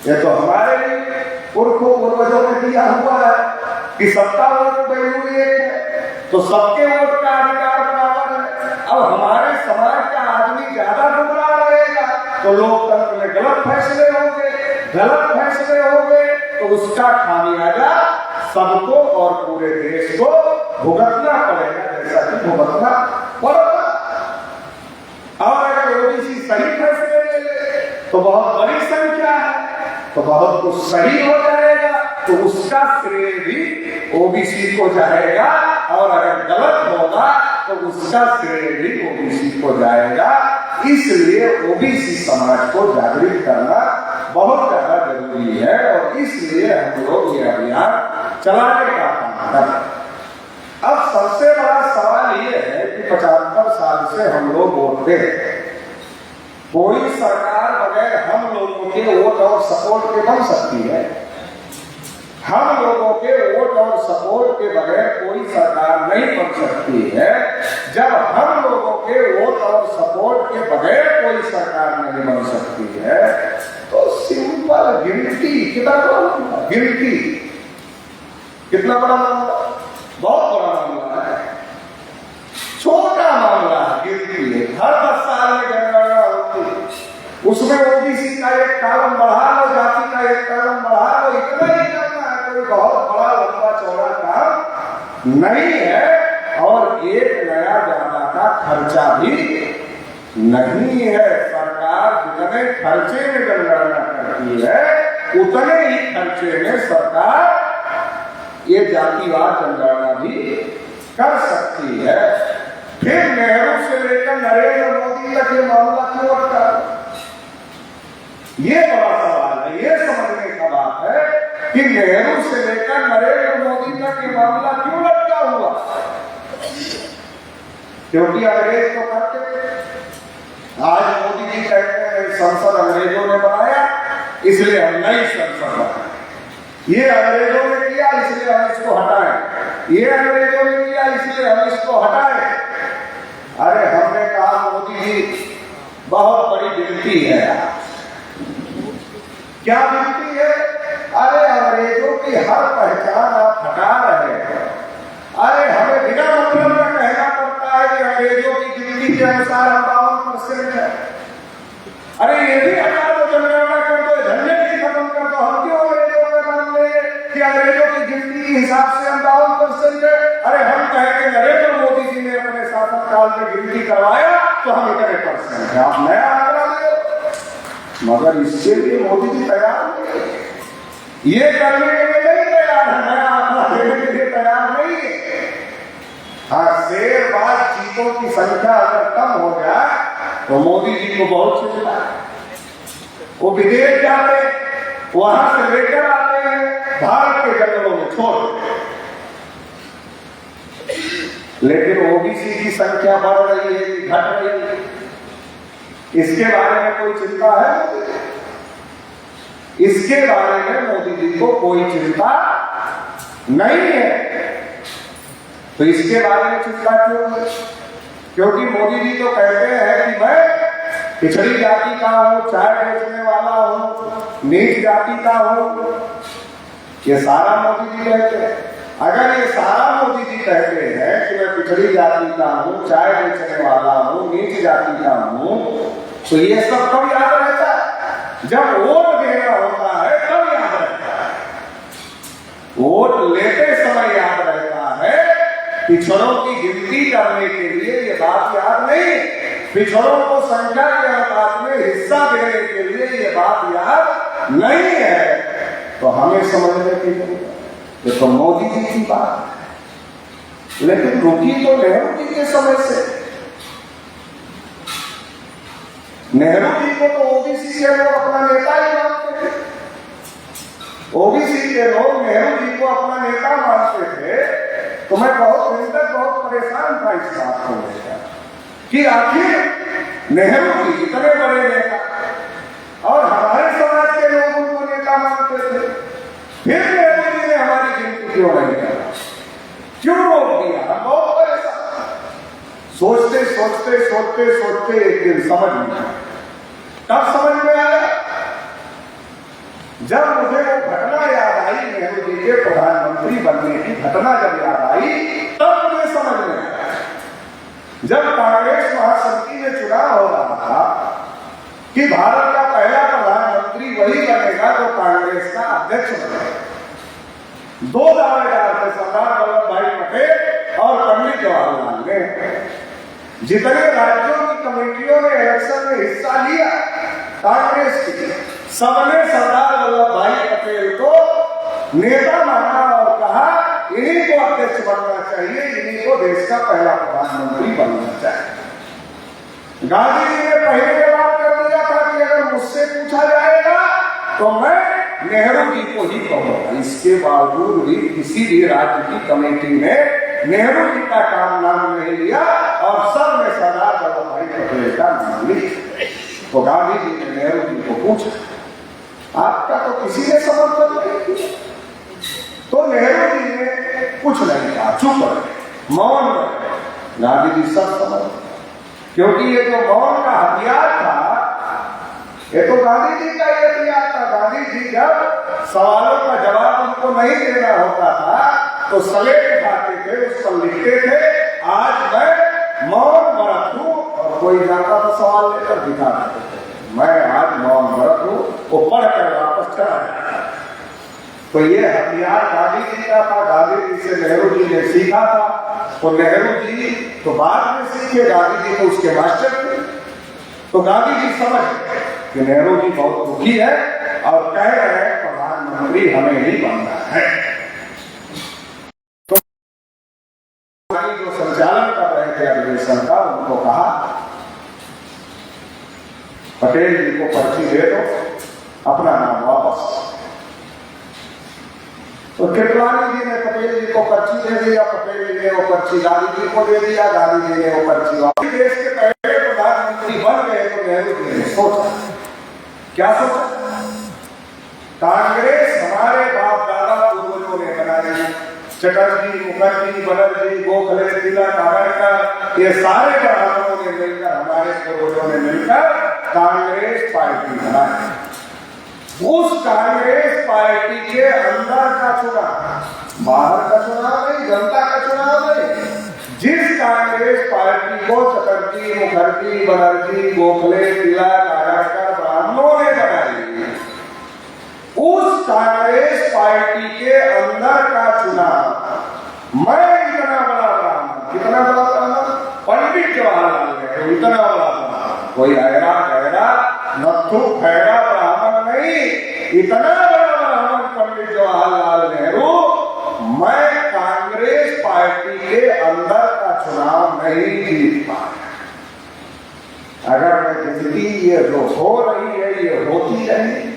ये तो हमारे लिए पुरखों पूर्वजों ने दिया हुआ है कि सबका वोट जरूरी है तो सबके वोट का अधिकार बराबर है। अब हमारे समाज का आदमी ज्यादा गुमराह रहेगा तो लोकतंत्र में गलत फैसले होंगे, गलत फैसले होंगे तो उसका खामियाजा सबको और पूरे देश को भुगतना पड़ेगा, जैसा कि भुगतना पड़ेगा। और अगर ओबीसी सही फैसले ले ले तो बहुत बड़ी संख्या है, तो बहुत कुछ सही हो जाएगा, तो उसका श्रेय भी ओबीसी को जाएगा, और अगर गलत होगा तो उसका श्रेय भी ओबीसी को जाएगा। इसलिए ओबीसी समाज को जागृत करना बहुत ज्यादा जरूरी है, और इसलिए हम लोग ये अभियान चलाने का काम कर रहे हैं। अब सबसे बड़ा सवाल ये है कि 75 साल से हम लोग वोट दे, कोई सरकार बगैर हम लोगों के वोट और सपोर्ट के बन सकती है? हम लोगों के वोट और सपोर्ट के बगैर कोई सरकार नहीं बन सकती है। जब हम लोगों के वोट और सपोर्ट के बगैर कोई सरकार नहीं बन सकती है, तो सिंपल गिनती, कितना बड़ा मामला, गिनती कितना बड़ा मामला, बहुत बड़ा मामला है, छोटा मामला है। गिनती है, हर 10 साल में जनगणना होती है, उसमें ओबीसी का एक कॉलम बढ़ा लो, जाति का एक कॉलम बढ़ा लो, इतना ही करना है, कोई बहुत बड़ा लंबा चौड़ा काम नहीं है, और एक नया ज्यादा का खर्चा भी नहीं है। सरकार जितने खर्चे में जनगणना करती है, उतने ही खर्चे में सरकार ये जातिवार जनगणना भी कर सकती है। फिर नेहरू से लेकर नरेंद्र मोदी तक ये मामला क्यों अटका? ये बड़ा सवाल है, ये समझने का बात है कि नेहरू से लेकर नरेंद्र मोदी तक ये मामला क्यों लटका हुआ? क्योंकि अंग्रेज तो करते थे। आज मोदी जी कहते हैं संसद अंग्रेजों ने बनाया, इसलिए हम नई संसद बनाए। ये अंग्रेजों ने किया, इसलिए हम इसको हटाएं। ये अंग्रेजों ने किया, इसलिए हम इसको हटाएं। अरे हमने कहा मोदी जी बहुत बड़ी गिनती है। क्या गिनती है? अरे अंग्रेजों की हर पहचान आप हटा रहे हैं। अरे हमें बिना मतलब का कहना पड़ता है कि अंग्रेजों की गिनती के अनुसार हम 52% है। अरे ये भी हटा दो, जनगणना कर दो, झंझट ही खत्म कर दो। हम क्यों अंग्रेजों पे मान रहे कि अंग्रेजों की गिनती के हिसाब से हम 52% है? अरे हम कहेंगे नरेंद्र मोदी जी ने अपने शासनकाल में गिनती करवाया तो हम इतने % है, आप नया आंकड़ा दे। मगर इसके लिए मोदी जी तैयार नहीं, ये करने के लिए नहीं तैयार है, नया आंकड़ा देने के लिए तैयार नहीं है। हाँ, शेरबाज चीतों की संख्या अगर कम हो जाए तो मोदी जी को बहुत चिंता है। वो विदेश जाते, वहां से लेकर आते हैं, भारत के जंगलों में छोड़, लेकिन ओबीसी की संख्या बढ़ रही है कि घट रही है, इसके बारे में कोई चिंता है? इसके बारे में मोदी जी को कोई चिंता नहीं है। तो इसके बारे में चिंता क्यों है? क्योंकि मोदी जी तो कहते हैं कि मैं पिछड़ी जाति का हूं, चाय बेचने वाला हूं, नीच जाति का हूं। ये सारा मोदी जी कहते हैं। अगर ये सारा मोदी जी कहते हैं कि मैं पिछड़ी जाति का हूं, चाय बेचने वाला हूं, नीच जाति का हूं, तो ये सब कब याद रहता है? जब वोट देना होता है तब याद रहता है। वोट लेते समय याद रहता है। पिछड़ों की गिनती करने के लिए ये बात याद नहीं, पिछड़ों को संख्या के अनुपात में हिस्सा देने के लिए ये बात याद नहीं है। तो हमें समझने की जरूरत है, ये तो मोदी जी की बात है, लेकिन रुकी तो नेहरू जी के समय से। नेहरू जी को तो ओबीसी के लोग अपना नेता ही मानते थे। ओबीसी के लोग नेहरू जी को अपना नेता मानते थे। तो मैं बहुत दिन तक बहुत परेशान था इस बात को लेकर कि आखिर नेहरू जी इतने बड़े नेता और हमारे समाज के लोग उनको नेता मानते थे, फिर नेहरू जी ने हमारी गिनती क्यों नहीं करा, क्यों रोक दिया? हम बहुत परेशान, सोचते सोचते सोचते सोचते एक दिन समझ में आया। कब समझ में आया? जब मुझे वो घटना याद आई, नेहरू जी के प्रधानमंत्री बनने की घटना जब याद आई, तब मुझे समझ में आया। जब कांग्रेस महासमिति में चुनाव हो रहा था कि भारत का पहला प्रधानमंत्री वही बनेगा जो कांग्रेस का अध्यक्ष बनेगा। दो दावेदार थे, सरदार वल्लभ भाई पटेल और पंडित जवाहरलाल नेहरू। जितने राज्यों की कमेटियों ने इलेक्शन में हिस्सा लिया कांग्रेस की, सबने सरदार वल्लभ भाई पटेल को नेता माना और कहा इन्हीं को अध्यक्ष बनना चाहिए, इन्हीं को देश का पहला प्रधानमंत्री बनना चाहिए। गांधी जी ने पहले जवाब कर दिया था कि अगर मुझसे पूछा जाएगा तो मैं नेहरू जी को ही कहूंगा। इसके बावजूद भी किसी भी राज्य की कमेटी ने नेहरू जी का नाम नहीं लिया और सब ने सरदार वल्लभ भाई पटेल का नाम लिया। तो गांधी जी ने नेहरू जी को पूछा, आपका तो किसी ने समर्थन नहीं किया। तो नेहरू जी ने कुछ नहीं कहा, चुप रहे, मौन रहे। गांधी जी सब समझ, क्योंकि ये जो मौन का हथियार था, ये तो गांधी जी का ही हथियार था। गांधी जी जब सवालों का जवाब उनको नहीं देना होता था तो स्लेट उठाते थे, उस पर लिखते थे आज मैं मौन व्रत हूं, और कोई जाता तो सवाल लेकर दिखा देते थे मैं आज मौन व्रत हूं, वो पढ़कर वापस चला जाता। तो ये हथियार गांधी जी का था, गांधी जी से नेहरू जी ने सीखा था। तो नेहरू जी तो बाद में सीखे, गांधी जी तो उसके मास्टर थे। तो गांधी जी समझ गए कि नेहरू जी बहुत दुखी है और कह रहे हैं प्रधानमंत्री हमें ही बनना है। तो जो संचालन कर रहे थे अधिवेशन का, उनको कहा पटेल जी को पर्ची दे दो, अपना नाम वापस। तो कृपलानी जी ने पटेल जी को पर्ची दे दिया, पटेल जी ने वो पर्ची गांधी जी को दे दिया, गांधी जी ने वो पर्ची वापस। देश के पहले प्रधानमंत्री बन गए तो नेहरू जी ने सोचा, क्या सोचा? कांग्रेस हमारे बाप दादा पूर्वजों ने बनाई, चटर्जी, मुखर्जी, बनर्जी, गोखले, तिलक, आंबेडकर, ये सारे ब्राह्मणों ने मिलकर, हमारे पूर्वजों ने मिलकर कांग्रेस पार्टी बनाई। उस कांग्रेस पार्टी के अंदर का चुनाव, बाहर का चुनाव नहीं, जनता का चुनाव नहीं। जिस कांग्रेस पार्टी को चटर्जी, मुखर्जी, बनर्जी, गोखले, तिलक, आंबेडकर ब्राह्मणों ने बनाई, उस कांग्रेस पार्टी के अंदर का चुनाव मैं इतना बड़ा ब्राह्मण, कितना बड़ा ब्राह्मण, पंडित जवाहरलाल नेहरू इतना बड़ा ब्राह्मण, कोई ऐरा गहरा नथु खैरा ब्राह्मण नहीं, इतना बड़ा ब्राह्मण पंडित जवाहरलाल नेहरू, मैं कांग्रेस पार्टी के अंदर का चुनाव नहीं जीत पाया। अगर मैं जिंदगी ये जो हो रही है ये होती रही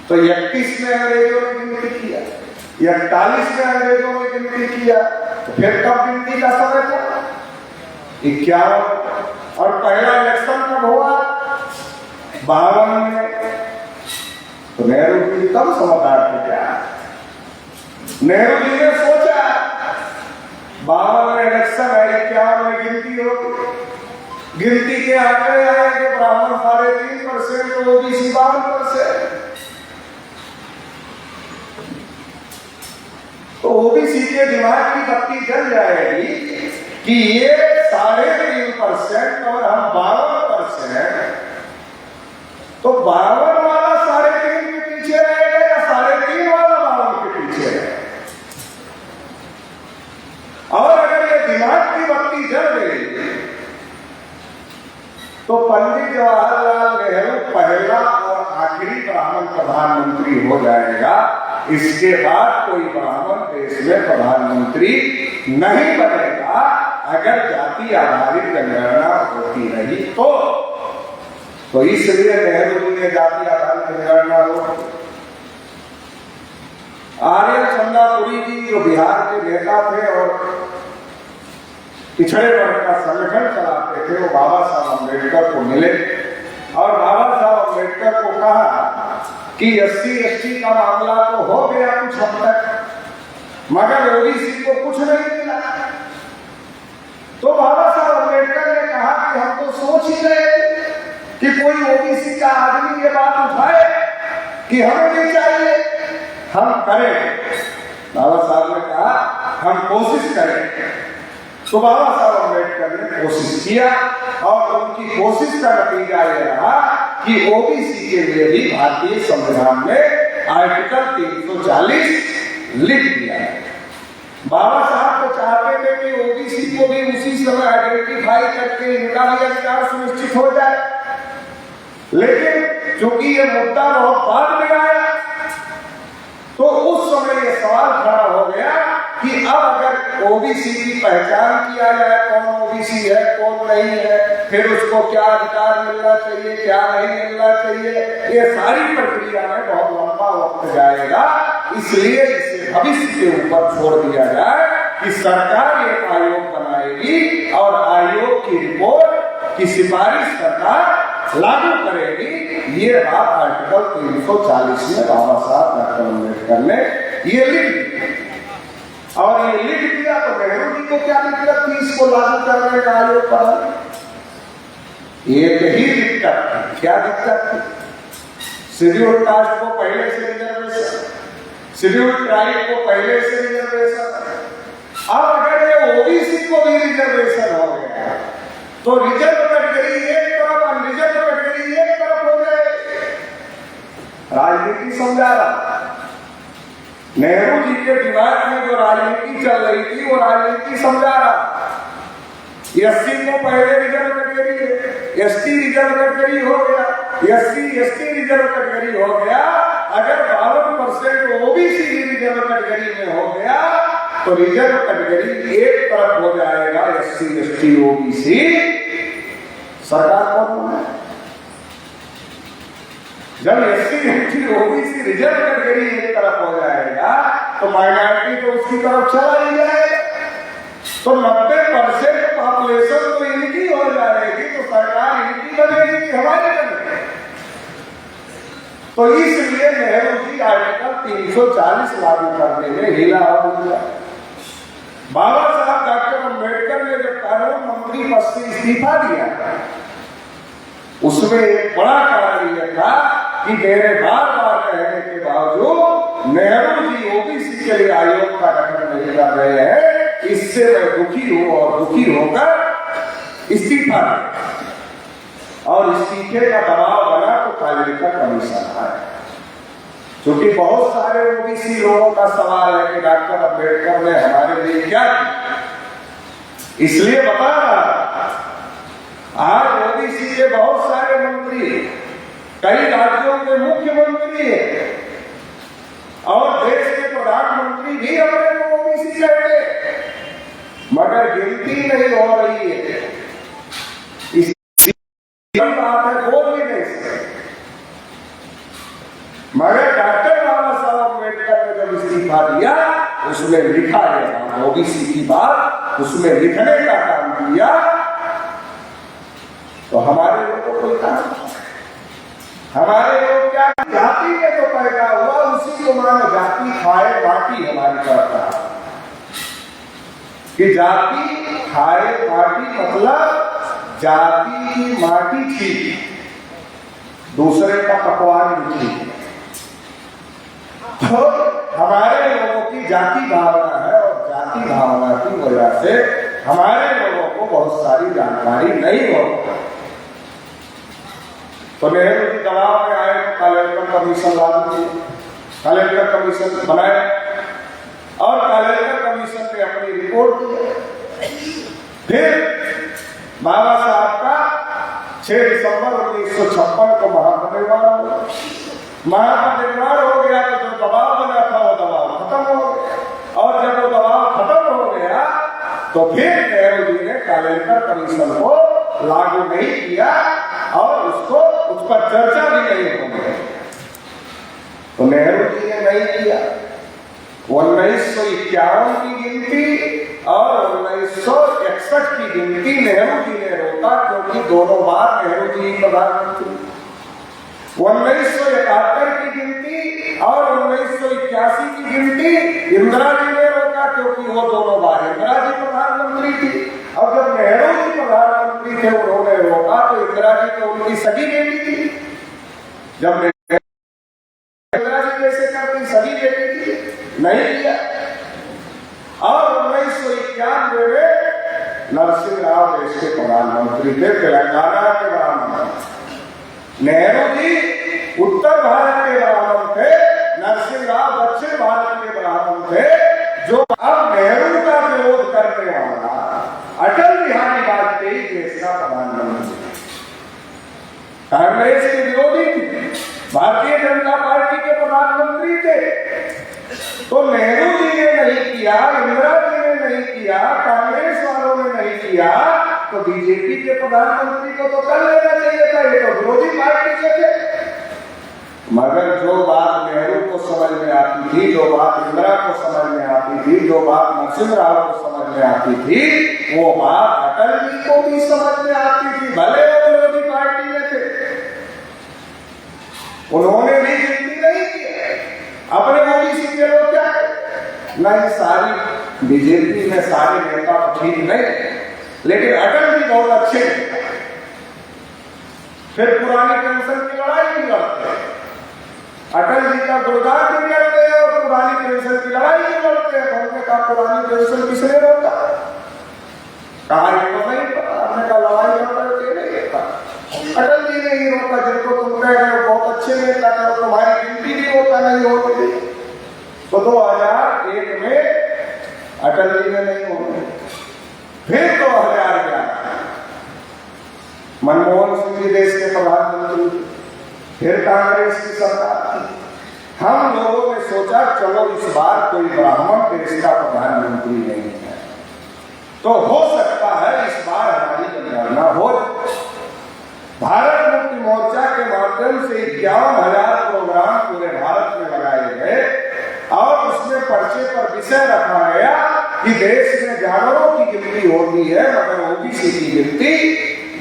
तो 31 में अंग्रेजों ने गिनती किया, 41 में अंग्रेजों ने गिनती किया, तो फिर कब गिनती का समय था? 51। और पहला इलेक्शन कब हुआ? 52 में। तो नेहरू जी कब समझदार थे? क्या नेहरू जी ने सोचा 52 में इलेक्शन है, 51 में गिनती होगी, गिनती के आंकड़े आएंगे, ब्राह्मण 3.5%, तो ओबीसी 52%। तो ओबीसी के दिमाग की बत्ती जल जाएगी कि ये 3.5% और हम 52%, तो 52 वाला 3.5 के पीछे रहेगा या 3.5 वाला 52 के पीछे रहेगा। और अगर ये दिमाग की बत्ती जल गई तो पंडित जवाहरलाल नेहरू पहला और आखिरी ब्राह्मण प्रधानमंत्री हो जाएगा। इसके बाद कोई ब्राह्मण देश में प्रधानमंत्री नहीं बनेगा अगर जाति आधारित जनगणना होती रही तो इसलिए नेहरू जी ने जाति आधारित जनगणना रोकी। आर्य चंदापुरी जी जो बिहार के नेता थे और पिछड़े वर्ग का संगठन चलाते थे, वो बाबा साहब अम्बेडकर को मिले और बाबा साहब अम्बेडकर को कहा कि SC/ST का मामला तो हो गया कुछ हद तक, मगर ओबीसी को कुछ नहीं मिला। तो बाबा साहब अम्बेडकर ने कहा कि हम तो सोच ही रहे थे कि कोई ओबीसी का आदमी ये बात उठाए कि हमें नहीं चाहिए, हम करें। बाबा साहब ने कहा हम कोशिश करें। तो बाबा साहब अम्बेडकर ने कोशिश किया और उनकी कोशिश का नतीजा ये रहा कि ओबीसी के लिए भी भारतीय संविधान में आर्टिकल 340 लिख दिया है। बाबा साहब तो चाहते थे कि ओबीसी को भी उसी समय आइडेंटिफाई करके इनका भी अधिकार सुनिश्चित हो जाए, लेकिन चूंकि ये मुद्दा बहुत बाद में आया तो उस समय ये सवाल खड़ा हो गया कि अब अगर ओबीसी की पहचान किया जाए, कौन ओबीसी है कौन नहीं है, फिर उसको क्या अधिकार मिलना चाहिए क्या नहीं मिलना चाहिए, ये सारी प्रक्रिया में बहुत लंबा वक्त जाएगा। इसलिए इसे भविष्य के ऊपर छोड़ दिया जाए कि सरकार एक आयोग बनाएगी और आयोग की रिपोर्ट की सिफारिश सरकार लागू करेगी। ये बात आर्टिकल 340 में बाबा साहब डॉक्टर अम्बेडकर ने ये लिख दिया और ये लिख दिया तो नेहरू जी को क्या दिक्कत थी इसको लागू करने का आयोग बना? एक ही दिक्कत थी। क्या दिक्कत थी? शेड्यूल कास्ट को पहले से रिजर्वेशन, शेड्यूल ट्राइब को पहले से रिजर्वेशन, अब अगर ये ओबीसी को भी रिजर्वेशन हो गया तो रिजर्व कैटेगरी एक तरफ अनरिजर्व कैटेगरी एक तरफ हो जाए। राजनीति समझा रहा, नेहरू जी के दिमाग में जो राजनीति चल रही थी वो राजनीति समझा रहा। एससी को पहले reserve category, ST reserve category हो गया, एससी एसटी रिजर्व कैटेगरी हो गया, अगर 52% ओबीसी रिजर्व कैटेगरी में हो गया तो रिजर्व कैटेगरी एक तरफ हो जाएगा, एससी एसटी ओबीसी। सरकार कौन बनाए? जब SC ST OBC reserve category एक तरफ हो जाएगा तो माइनॉरिटी तो उसकी तरफ चला ही जाएगा, तो 90% पॉपुलेशन तो इनकी हो जाएगी, तो सरकार इनकी बनेगी कि हमारी बनेगी? तो इसलिए नेहरू जी आर्टिकल 340 लागू करने में हिला हो गया। बाबा साहब डॉक्टर अम्बेडकर ने जब कानून मंत्री पद से इस्तीफा दिया उसमें एक बड़ा कारण यह था कि मेरे बार बार कहने के बावजूद नेहरू जी ओबीसी के लिए आयोग का गठन नहीं कर रहे हैं, इससे मैं दुखी हूं और दुखी होकर इस्तीफा दिया और इस्तीफे का दबाव बना तो कालेकर कमीशन आया। क्योंकि बहुत सारे ओबीसी लोगों का सवाल है कि डॉक्टर अम्बेडकर ने हमारे लिए क्या किया, इसलिए बता रहा। आज ओबीसी के बहुत सारे मंत्री, कई राज्यों के मुख्यमंत्री है और देश के प्रधानमंत्री भी अपने को ओबीसी कहते, मगर गिनती नहीं हो रही है। बात है, बोल भी नहीं सकते। मगर डॉक्टर बाबा साहब अम्बेडकर ने जब इस्तीफा दिया उसमें लिखा है ओबीसी की बात, उसमें लिखने का काम किया तो हमारे लोगों को काम, हमारे लोग क्या जाति में जो पैदा हुआ उसी को मानो जाति खाए बाटी हमारी करता है कि जाति खाए बाटी मतलब जाति की माटी थी, दूसरे का पकवान भी थी। तो हमारे लोगों की जाति भावना है और जाति भावना की वजह से हमारे लोगों को बहुत सारी जानकारी नहीं हो। तो नेहरू जी दबाव में आए तो कालेकर कमीशन लागू किए, कालेकर कमीशन बनाए और कालेकर कमीशन ने अपनी रिपोर्ट दी। फिर बाबा साहब का 6 दिसंबर 1956 को महापरिनिर्वाण हो गया। महापरिनिर्वाण हो गया तो जो दबाव बना था वो दबाव खत्म हो गया और जब वो दबाव खत्म हो गया तो फिर नेहरू जी ने कालेकर कमीशन को लागू नहीं किया और उसको उस पर चर्चा भी नहीं हो गई। तो नेहरू जी ने नहीं किया। 1951 की गिनती और 1961 की गिनती नेहरू जी ने रोका क्योंकि दोनों बार नेहरू जी प्रधानमंत्री। 1971 की गिनती और 1981 की गिनती इंदिरा जी ने रोका क्योंकि वो दोनों बार इंदिरा जी प्रधानमंत्री थी। अब जब नेहरू जी प्रधानमंत्री थे उन्होंने रोका तो इंदिरा जी तो उनकी सगी बेटी थी। जब इंदिरा जी कैसे करती, सगी बेटी थी, नहीं किया। और 1991 में नरसिंह राव देश के प्रधानमंत्री थे, तेलंगाना के प्रधानमंत्री। नेहरू जी उत्तर भारत के ब्राह्मण थे, नरसिंह राव दक्षिण भारत के ब्राह्मण थे। जो अब नेहरू का विरोध करने वाला अटल बिहारी वाजपेयी देश का प्रधानमंत्री, कांग्रेस के विरोधी थे, भारतीय जनता पार्टी के प्रधानमंत्री थे। तो नेहरू जी ने नहीं किया, इंदिरा जी ने नहीं किया, कांग्रेस वालों ने नहीं किया, तो बीजेपी के प्रधानमंत्री को तो कर लेना चाहिए था। ये तो विरोधी पार्टी के थे। मगर जो बात नेहरू को समझ में आती थी, जो बात इंदिरा को समझ में आती थी, जो बात नरसिंह राव को समझ में आती थी, वो बात अटल जी को भी समझ में आती थी, भले वो विरोधी पार्टी में थे। उन्होंने भी गिनती नहीं की। अपने ओबीसी के लोग क्या नहीं, सारी बीजेपी में सारे नेता ठीक नहीं, लेकिन अटल जी बहुत अच्छे। फिर पुरानी पेंशन की लड़ाई भी लड़ते, अटल जी का गुणगान भी करते हैं और पुरानी पेंशन की लड़ाई भी लड़ते हैं। हमने कहा पुरानी पेंशन किसने रोका? कहा तो नहीं पता। हमने कहा लड़ाई लड़ते नहीं था, अटल जी ने ही रोका। जिनको तुम कह रहे हो बहुत अच्छे नेता थे, तुम्हारी गिनती भी होता नहीं होती थी। तो 2001 में अटल जी ने नहीं होने, फिर 2011 मनमोहन सिंह जी देश के प्रधानमंत्री, फिर कांग्रेस की सरकार थी। हम लोगों ने सोचा चलो इस बार कोई ब्राह्मण देश का प्रधानमंत्री नहीं है, तो हो सकता है इस बार हमारी जनगणना हो। भारत मुक्ति मोर्चा के माध्यम से 51,000 प्रोग्राम पूरे भारत में लगाए गए और उसमें पर्चे पर विषय रखा गया कि देश में जानवरों की गिनती होती है मगर ओबीसी की गिनती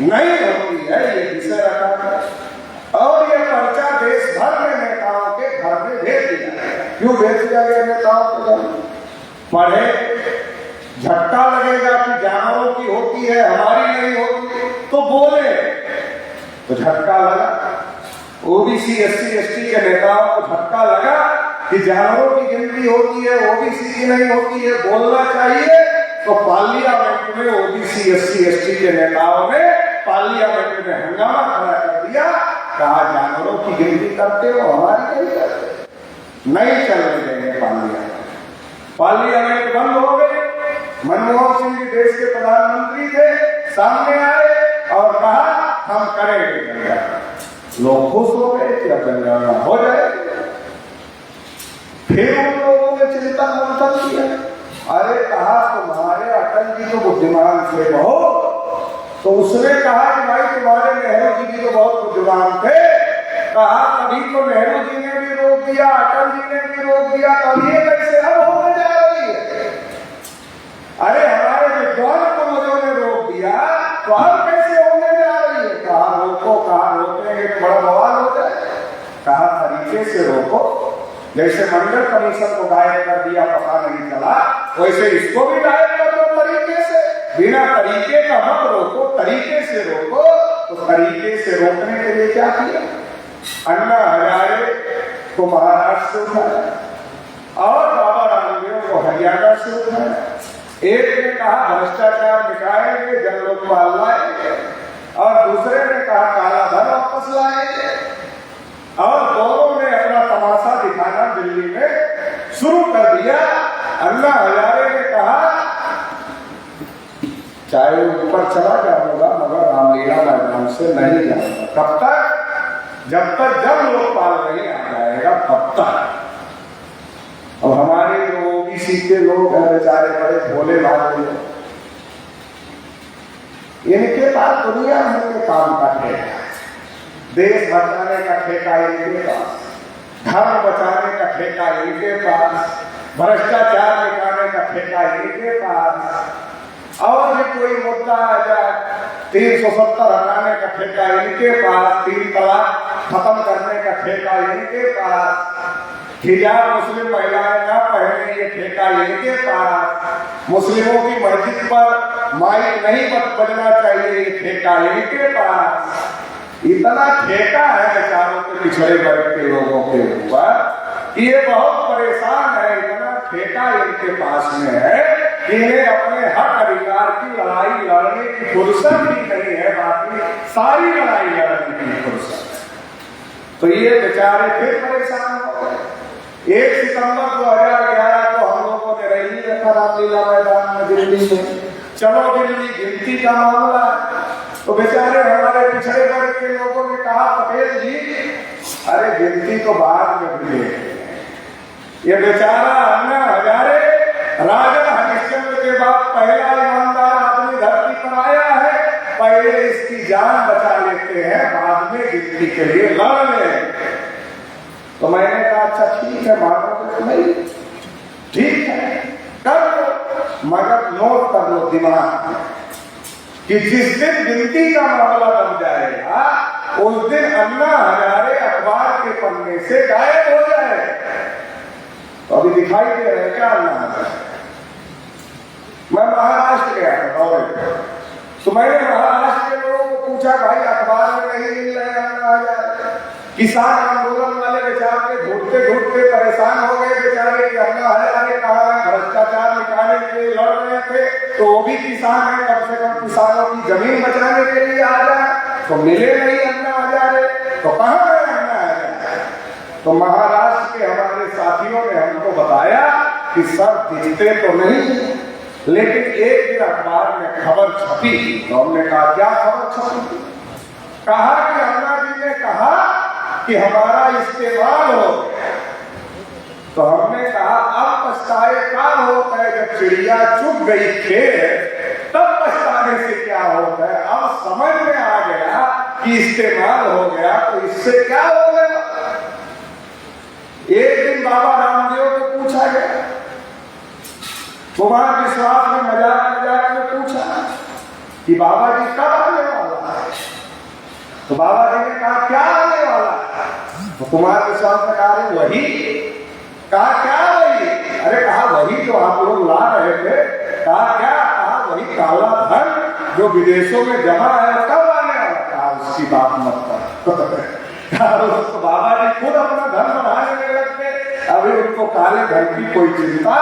नहीं होती है, ये विषय रखा गया। और ये पर्चा देश भर में नेताओं के घर में भेज दिया गया। क्यों भेज दिया गया नेताओं के घर? पढ़े, झटका लगेगा कि जानवरों की होती है हमारी नहीं होती, तो बोले तो झटका लगा। ओबीसी एससी एसटी के नेताओं को झटका लगा कि जानवरों की गिनती होती है ओबीसी की नहीं होती है, बोलना चाहिए। तो पार्लियामेंट में ओबीसी एससी एसटी के नेताओं ने पार्लियामेंट में हंगामा खड़ा कर दिया, कहा जानवरों की गिनती करते हो हमारी नहीं करते, नहीं चलने देंगे पार्लियामेंट। पार्लियामेंट बंद हो गई। मनमोहन सिंह जी देश के प्रधानमंत्री थे, सामने आए और कहा हम करेंगे जनगणना। लोग खुश हो गए कि अब जनगणना हो जाएगी। फिर उन लोगों ने चिंता मंथन किया। अरे कहा तुम्हारे अटल जी तो बुद्धिमान थे बहुत, तो उसने कहा कि भाई तुम्हारे नेहरू जी भी तो बहुत बुद्धिमान थे। कहा कभी तो नेहरू जी ने भी रोक दिया, अटल जी ने भी रोक दिया, तब ये कैसे अब होने जा रही है? अरे हमारे विद्वान पूर्वजों ने रोक दिया, तो अब कैसे होने जा रही है? कहा रोको, कहा रोकेंगे तो बड़ा बवाल हो जाए। कहा तरीके से रोको, जैसे मंडल कमीशन को गायब कर दिया पता नहीं चला, वैसे इसको भी गायब कर दो तरीके से। बिना तरीके का मत रोको, तरीके से रोको। तो तरीके से रोकने के लिए क्या किया? अन्ना हजारे को महाराष्ट्र से उठाया और बाबा रामदेव को हरियाणा से उठाया। एक ने कहा भ्रष्टाचार मिटाएंगे, जन लोकपाल लाएंगे, और दूसरे ने कहा काला धन वापस लाएंगे। और दोनों ने अपना तमाशा दिखाना दिल्ली में शुरू कर दिया। अन्ना हजारे ने कहा चाहे ऊपर चला जाऊंगा मगर रामलीला मैदान से नहीं जाऊंगा। कब तक? जब तक जब लोकपाल नहीं आ जाएगा तब तक। अब हमारे जो ओबीसी के लोग हैं बेचारे बड़े भोले भाले, इनके पास दुनिया भर के काम का ठेका, देश बचाने का ठेका इनके पास, धर्म बचाने का ठेका इनके पास, भ्रष्टाचार मिटाने का ठेका इनके पास, और भी कोई मुद्दा आ जाए 370 हटाने का ठेका इनके पास, 3 तलाक खत्म करने का ठेका इनके पास, हिजाब मुस्लिम महिलाएं ना पहने ये ठेका इनके पास, मुस्लिमों की मस्जिद पर माइक नहीं बजना चाहिए ये ठेका इनके पास। इतना ठेका है बेचारों के पिछड़े वर्ग के लोगों के ऊपर, ये बहुत परेशान है। इतना ठेका इनके पास में है कि इन्हें अपने हक अधिकार की लड़ाई लड़ने की फुर्सत भी नहीं है, बाकी सारी लड़ाई लड़ने की फुर्सत। तो ये बेचारे फिर परेशान हो गए। 1 सितंबर 2011 को हम लोगों ने रैली रखा रामलीला मैदान में दिल्ली में, चलो दिल्ली गिनती का मामला। तो बेचारे हमारे पिछड़े वर्ग के लोगों ने कहा पटेल जी अरे गिनती तो बाद में भी ये बेचारा अन्ना हजारे राजा हरिश्चंद्र के बाद पहला ईमानदार आदमी धरती पर आया है, पहले इसकी जान बचा लेते हैं, बाद में गिनती के लिए लड़ लें। तो मैंने कहा अच्छा ठीक है, मानो नहीं ठीक है कर लो, मगर नोट कर लो दिमाग में कि जिस दिन गिनती का मामला बन जाएगा उस दिन अन्ना हजारे अखबार के पन्ने से गायब हो जाए। तो अभी दिखाई दे रहे क्या अन्ना हजारे? मैं महाराष्ट्र गया था दौरे पे, तो मैंने महाराष्ट्र के लोगों को पूछा भाई अखबार में नहीं मिल रहे अन्ना हजारे। किसान आंदोलन वाले बेचारे ढूंढते ढूंढते परेशान हो गए बेचारे कि अन्ना हजारे कहा है, भ्रष्टाचार मिटाने के लिए लड़ रहे थे तो वो भी किसान है, कम से कम किसानों की जमीन बचाने के लिए आ जाए, तो मिले नहीं अन्ना हजारे। तो कहाँ गए अन्ना हजारे? तो महाराष्ट्र के हमारे साथियों ने हमको बताया कि सर दिखते तो नहीं, लेकिन एक दिन अखबार में खबर छपी। तो हमने कहा क्या खबर छपी? कहा कि अन्ना जी ने कहा कि हमारा इस्तेमाल हो गया। तो हमने कहा अब पछताए क्या होता है, जब चिड़िया चुग गई खेत तब पछताने से क्या होता है। अब समझ में आ गया कि इस्तेमाल हो गया तो इससे क्या हो गया। एक दिन बाबा रामदेव को पूछा गया, कुमार विश्वास ने मजाक मजाक में पूछा कि बाबा जी कब आने वाला है? तो बाबा जी ने कहा क्या आने वाला है? तो कुमार विश्वास ने कहा वही। कहा क्या वही? अरे कहा वही जो आप लोग ला रहे थे। कहा क्या? कहा वही काला धन जो विदेशों में जमा है कब आने वाला? कहा उसकी बात मत कर। तो बाबा जी खुद अपना धन बढ़ाने में लगते, अभी उनको काले धन की कोई चिंता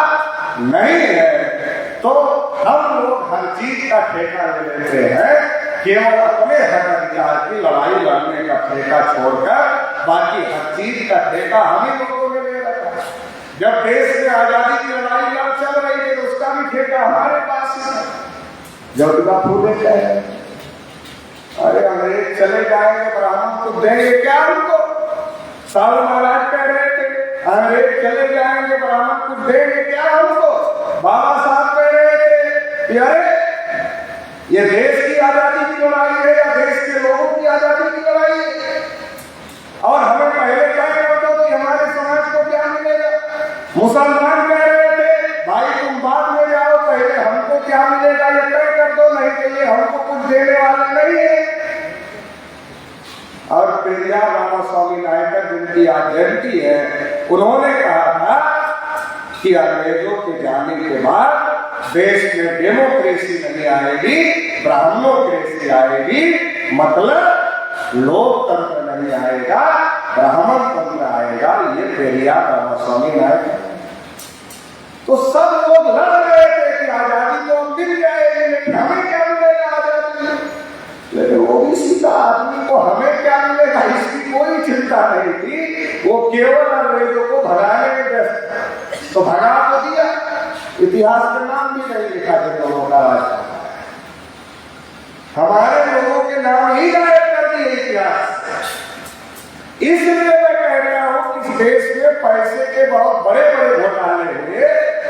नहीं है। तो हम लोग हर चीज का ठेका ले लेते हैं, केवल अपने हक अधिकार की लड़ाई लड़ने का ठेका छोड़कर बाकी हर चीज का ठेका हम ही लोगों ने ले रखा। जब देश में आजादी की लड़ाई चल रही थी तो उसका भी ठेका हमारे पास ही है। ज्योतिबा फूले कहे अरे अंग्रेज चले जाएंगे ब्राह्मण को देंगे क्या उनको? साहू महाराज कह रहे थे अंग्रेज चले जाएंगे ब्राह्मण को देंगे क्या उनको? बाबा साहब कह रहे थे अरे ये देश की आजादी की लड़ाई है या देश के लोगों की आजादी की लड़ाई है? और हमें पहले तय कर दो कि हमारे समाज को क्या मिलेगा। मुसलमान कह रहे थे भाई तुम बाद में जाओ, पहले हमको क्या मिलेगा ये तय कर दो, नहीं तो ये हमको कुछ देने वाले नहीं है। और पेरियार रामास्वामी नायकर जिनकी आज जयंती है, उन्होंने कहा था कि अंग्रेजों के जाने के बाद देश में डेमोक्रेसी नहीं आएगी, ब्राह्मणोक्रेसी आएगी, मतलब लोकतंत्र नहीं आएगा, ब्राह्मण तंत्र आएगा। ये पेरियार रामास्वामी नायकर। तो सब लोग लड़ रहे थे कि आजादी तो मिल जाएगी, लेकिन हमें क्या मिलेगा आजादी? लेकिन ओबीसी का आदमी को हमें क्या मिलेगा इसकी कोई चिंता नहीं थी, वो केवल अंग्रेजों को भगाने में व्यस्त। तो भगा तो दिया, इतिहास में नाम भी नहीं लिखा जिन लोगों का राज। हमारे लोगों के नाम ही गायब कर दिए इतिहास। इसलिए मैं कह रहा हूं कि इस देश में पैसे के बहुत बड़े बड़े घोटाले हुए,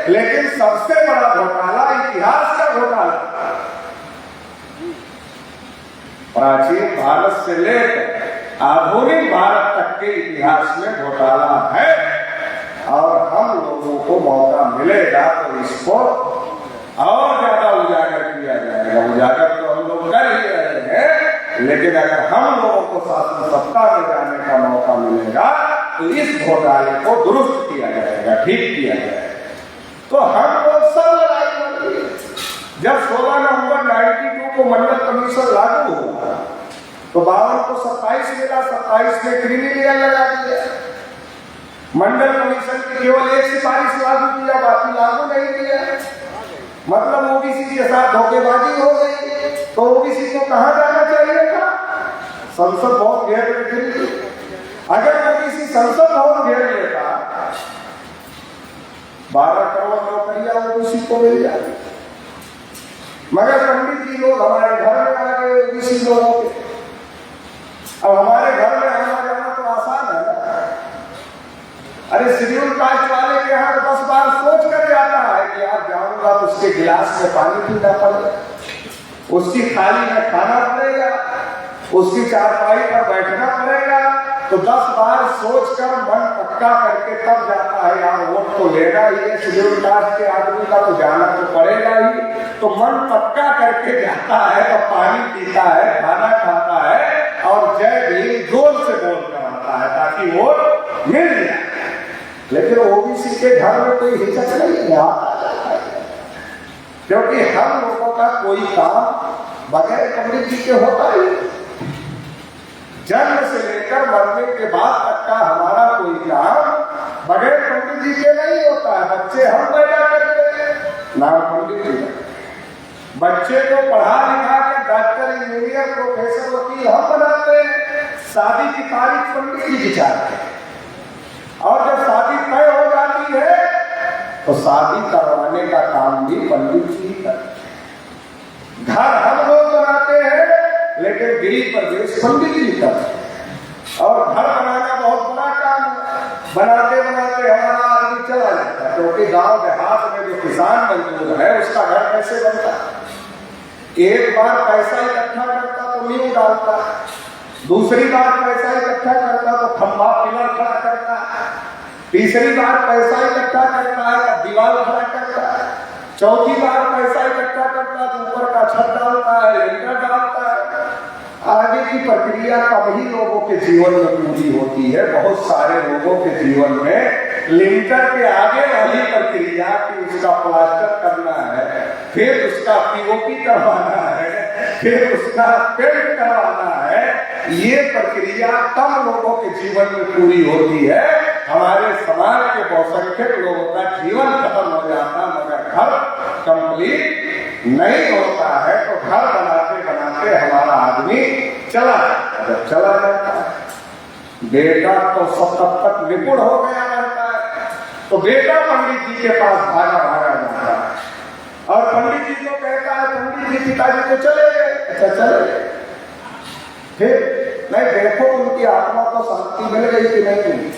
लेकिन सबसे बड़ा घोटाला इतिहास का घोटाला, प्राचीन भारत से लेकर आधुनिक भारत तक के इतिहास में घोटाला है। और हम लोगों को मौका मिलेगा तो इसको और ज्यादा उजागर किया जाएगा। उजागर तो हम लोग कर ही रहे हैं, लेकिन अगर हम लोगों को शासन सत्ता में जाने का मौका मिलेगा तो इस घोटाले को दुरुस्त किया जाएगा, ठीक किया जाएगा। तो हम लोग सब लड़ाई लड़ेंगे। जब 16 नवंबर 92 को मंडल कमीशन लागू हुआ तो 52 को 27 मिला, 27 में क्रिमिनल लगा दिया। मंडल कमीशन की केवल एक सिफारिश लागू किया, बाकी लागू नहीं किया। मतलब ओबीसी के साथ धोखेबाजी हो गई। तो ओबीसी को कहां जाना चाहिए था? संसद बहुत गैर थी। अगर ओबीसी संसद भवन घेर लेता 12 करोड़ नौकरियां ओबीसी को मिल जाती। मगर पंडित जी लोग हमारे घर में आ गए ओबीसी लोगों के। अब हमारे घर में आना जाना तो आसान है ना। अरे शेड्यूल कास्ट वाले के यहाँ 10 बार सोच कर जाता है कि आप जाऊंगा तो उसके गिलास में पानी पीना पड़ेगा, उसकी थाली में खाना पड़ेगा, उसकी चारपाई पर बैठना पड़ेगा। तो 10 बार सोचकर मन पक्का करके तब जाता है यार वोट तो लेना ही है, शेड्यूल कास्ट के आदमी का तो जाना तो पड़ेगा ही। तो मन पक्का करके जाता है तो पानी पीता है, खाना खाता है और जय भीम जोर से बोल कर आता है ताकि वोट मिल जाए। लेकिन ओबीसी के घर में कोई हिचक नहीं है, क्योंकि हम लोगों का कोई काम बगैर पंडित जी के होता ही। जन्म से लेकर मरने के बाद तक का हमारा कोई काम बगैर पंडित जी के नहीं होता है। बच्चे हम पैदा करते हैं, नाम पंडित जी। बच्चे को पढ़ा लिखा कर डॉक्टर, इंजीनियर, प्रोफेसर, वकील हम बनाते हैं। शादी की तारीख पंडित जी बिचारते हैं और जब शादी तय हो जाती है तो शादी करवाने का काम भी पंडित जी करते हैं। घर हम लोग बनाते हैं लेकिन गृह प्रवेश पंडित जी करते हैं। और घर बनाना बहुत बड़ा काम है। बनाते बनाते हमारा आदमी चला जाता है, क्योंकि गांव देहात में जो किसान मजदूर है उसका घर कैसे बनता है। एक बार पैसा इकट्ठा करता तो नींव डालता, दूसरी बार पैसा इकट्ठा करता तो खंभा पिलर खड़ा करता, तीसरी बार पैसा इकट्ठा करता है तो दीवार खड़ा करता है, चौथी बार पैसा इकट्ठा करता तो ऊपर का छत डालता है, लेंटर डालता है। आगे की प्रक्रिया कब ही लोगों के जीवन में पूरी होती है। बहुत सारे लोगों के जीवन में लिंटर के आगे वाली प्रक्रिया कि उसका प्लास्टर करना है, फिर उसका पीओपी करवाना है, फिर उसका पेंट करवाना है, ये प्रक्रिया कम लोगों के जीवन में पूरी होती है। हमारे समाज के बहुसंख्यक लोगों का जीवन खत्म हो जाता, मगर घर कंप्लीट नहीं होता है। तो घर बनाते बनाते हमारा आदमी चला जाता। जब चला जाता है बेटा तो सब तक निपुण हो गया रहता है, तो बेटा पंडित जी के पास भागा भागा जाता है और पंडित जी को कहता है, पंडित जी पिताजी तो चले गए। अच्छा चले गए, फिर नहीं देखो उनकी आत्मा को शांति मिल गई कि नहीं मिली।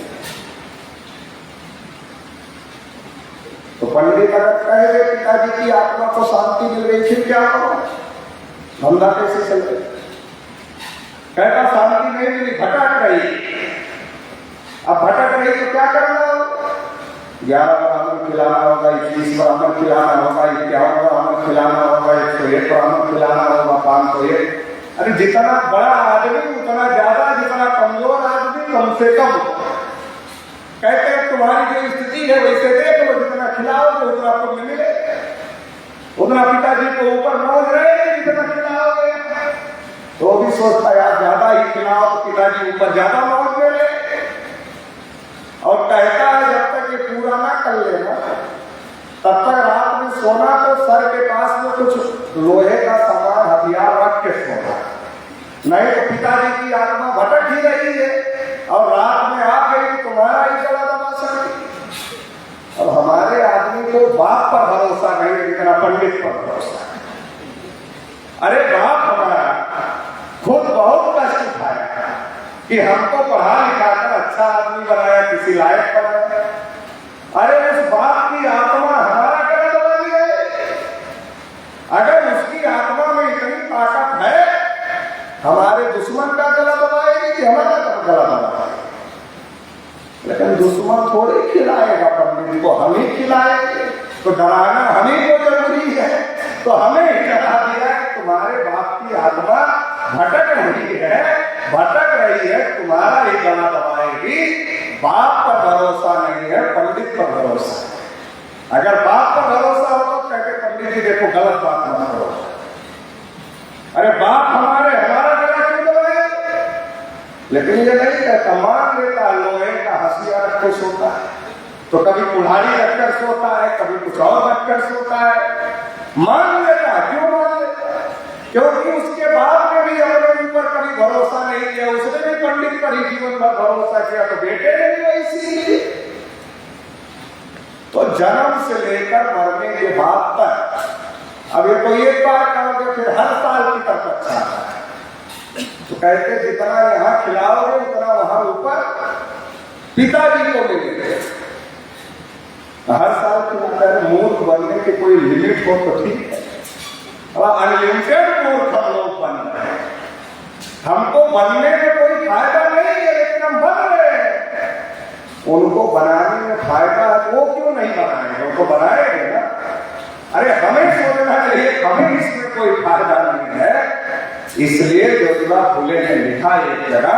तो पंडित अगर कहे गए पिताजी की आत्मा को शांति मिल गई, फिर क्या करो, धंधा कैसे चले। कहता शांति नहीं मिली, भटक रही। अब भटक रही तो क्या करना होगा, 11 ब्राह्मण खिलाना होगा, 21 ब्राह्मण खिलाना होगा, 51 ब्राह्मण खिलाना होगा, 101 ब्राह्मण खिलाना होगा, 501। अरे जितना बड़ा आदमी उतना ज्यादा, जितना कमजोर आदमी कम से कम। कहते हैं तुम्हारी जो स्थिति है वैसे देख लो, जितना खिलाओगे उतना पुण्य मिले, उतना पिताजी को ऊपर मौज रहेगी जितना खिलाओगे। तो भी सोचता यार ज्यादा ही खिलाओ तो पिताजी ऊपर ज्यादा मौज मिले। और कहता है जब तक ये पूरा ना कर लेना तब तक रात में सोना तो सर के पास में कुछ लोहे का सामान हथियार रख के सोना, नहीं तो पिताजी की आत्मा भटक ही रही है और रात में आ गई तो तुम्हारा ही गला दबा सकती। अब हमारे आदमी को बाप पर भरोसा नहीं जितना पंडित पर भरोसा। अरे बाप हमारा खुद बहुत कष्ट उठाया कि हमको पढ़ा लिखा कर अच्छा आदमी बनाया, किसी लायक बनाया। अरे उस बाप की आत्मा हमारा गला दबा लिया है। अगर उसकी आत्मा में इतनी ताकत है, हमारे दुश्मन का गला दबाएगी कि हमारा गला दबाएगी। लेकिन दुश्मन थोड़ी खिलाएगा पंडित को, हम ही खिलाएंगे। तो डराना हम ही को जरूरी है। तो हमें ही डरा दिया कि तुम्हारे बाप की आत्मा भटक रही है, तुम्हारा ही गला दबाएगी। बाप पर भरोसा नहीं है, पंडित पर भरोसा। अगर बाप पर भरोसा हो तो कहते पंडित जी देखो गलत बात मत करो। अरे बाप हमारा गला क्यों दबाए? लेकिन ये नहीं कहता, मान लेता लोहे का हसिया रख के सोता है, तो कभी कुल्हाड़ी रखकर सोता है, कभी कुछ और रखकर सोता है। मान लेता, क्यों मान लेता? क्योंकि उसके बाप ने भी अपने ऊपर कभी भरोसा नहीं किया, उसने भी पंडित पर ही जीवन पर भरोसा किया तो बेटे ने भी वैसी ली। तो जन्म से लेकर मरने के बाद तक, अब ये तो एक बार करोगे फिर हर साल की तरफ अच्छा है। तो कहते जितना यहाँ खिलाओगे उतना वहां ऊपर पिताजी को मिलेंगे। हर साल खिलाता है। मूर्ख बनने की कोई लिमिट हो तो ठीक है, और अनलिमिटेड मूर्ख हम लोग बन रहे हैं। हमको बनने में कोई फायदा नहीं है, लेकिन हम बन रहे हैं। उनको बनाने में फायदा है, वो क्यों नहीं बनाएंगे? उनको बनाएंगे ना। अरे हमें सोचना चाहिए हमें इसमें कोई फायदा नहीं है। इसलिए ज्योतिबा फुले ने लिखा एक जगह,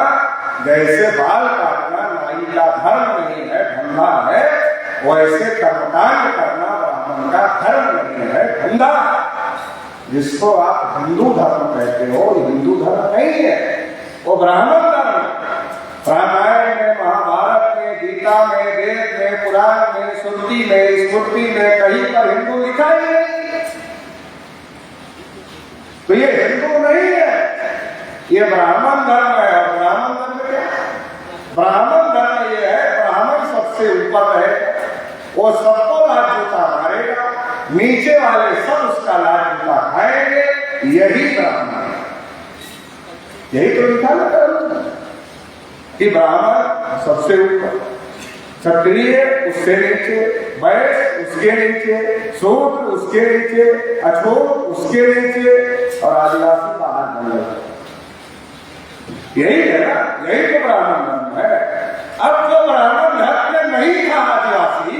जैसे बाल काटना नाई का धर्म नहीं है, धंधा है, वैसे कर्मकांड करना ब्राह्मण का धर्म नहीं है, धंधा। जिसको आप हिंदू धर्म कहते हो, हिंदू धर्म नहीं है, वो ब्राह्मण धर्म। रामायण में, महाभारत में, गीता में, वेद में, पुराण में, श्रुति में, स्मृति में कहीं पर हिंदू लिखा ही नहीं। तो ये हिंदू नहीं है, ये ब्राह्मण धर्म है। और ब्राह्मण धर्म क्या? ब्राह्मण धर्म ये है, ब्राह्मण सबसे ऊपर है, वो सबको लाज जूता मारेगा, नीचे वाले सब उसका लाज जूता खाएंगे। यही ब्राह्मण है। यही तो लिखा ना कि ब्राह्मण सबसे ऊपर, क्षत्रिय उससे नीचे, वैश्य उसके नीचे, शूद्र उसके नीचे, अछूत उसके नीचे, और आदिवासी बाहर नहीं है। यही है ना, यही तो ब्राह्मण धर्म है। अब जो ब्राह्मण धर्म में नहीं था आदिवासी,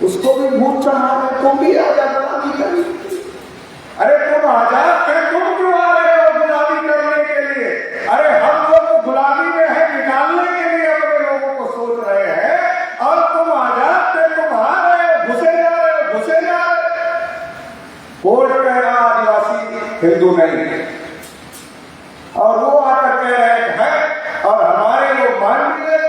उसको भी भूत चढ़ाने, तुम भी आजाद गुलामी करी। अरे तुम आजाद थे, तुम क्यों आ रहे हो गुलामी करने के लिए? अरे हम लोग गुलामी में है, निकालने के लिए अपने लोगों को सोच रहे हैं, और तुम आजाद थे, तुम आ रहे हो, घुसे जा रहे हो, घुसे जा रहे हो। कोर्ट कह रहा आदिवासी हिंदू नहीं है, और वो आकर कह रहे हैं, और हमारे लोग मान भी गए।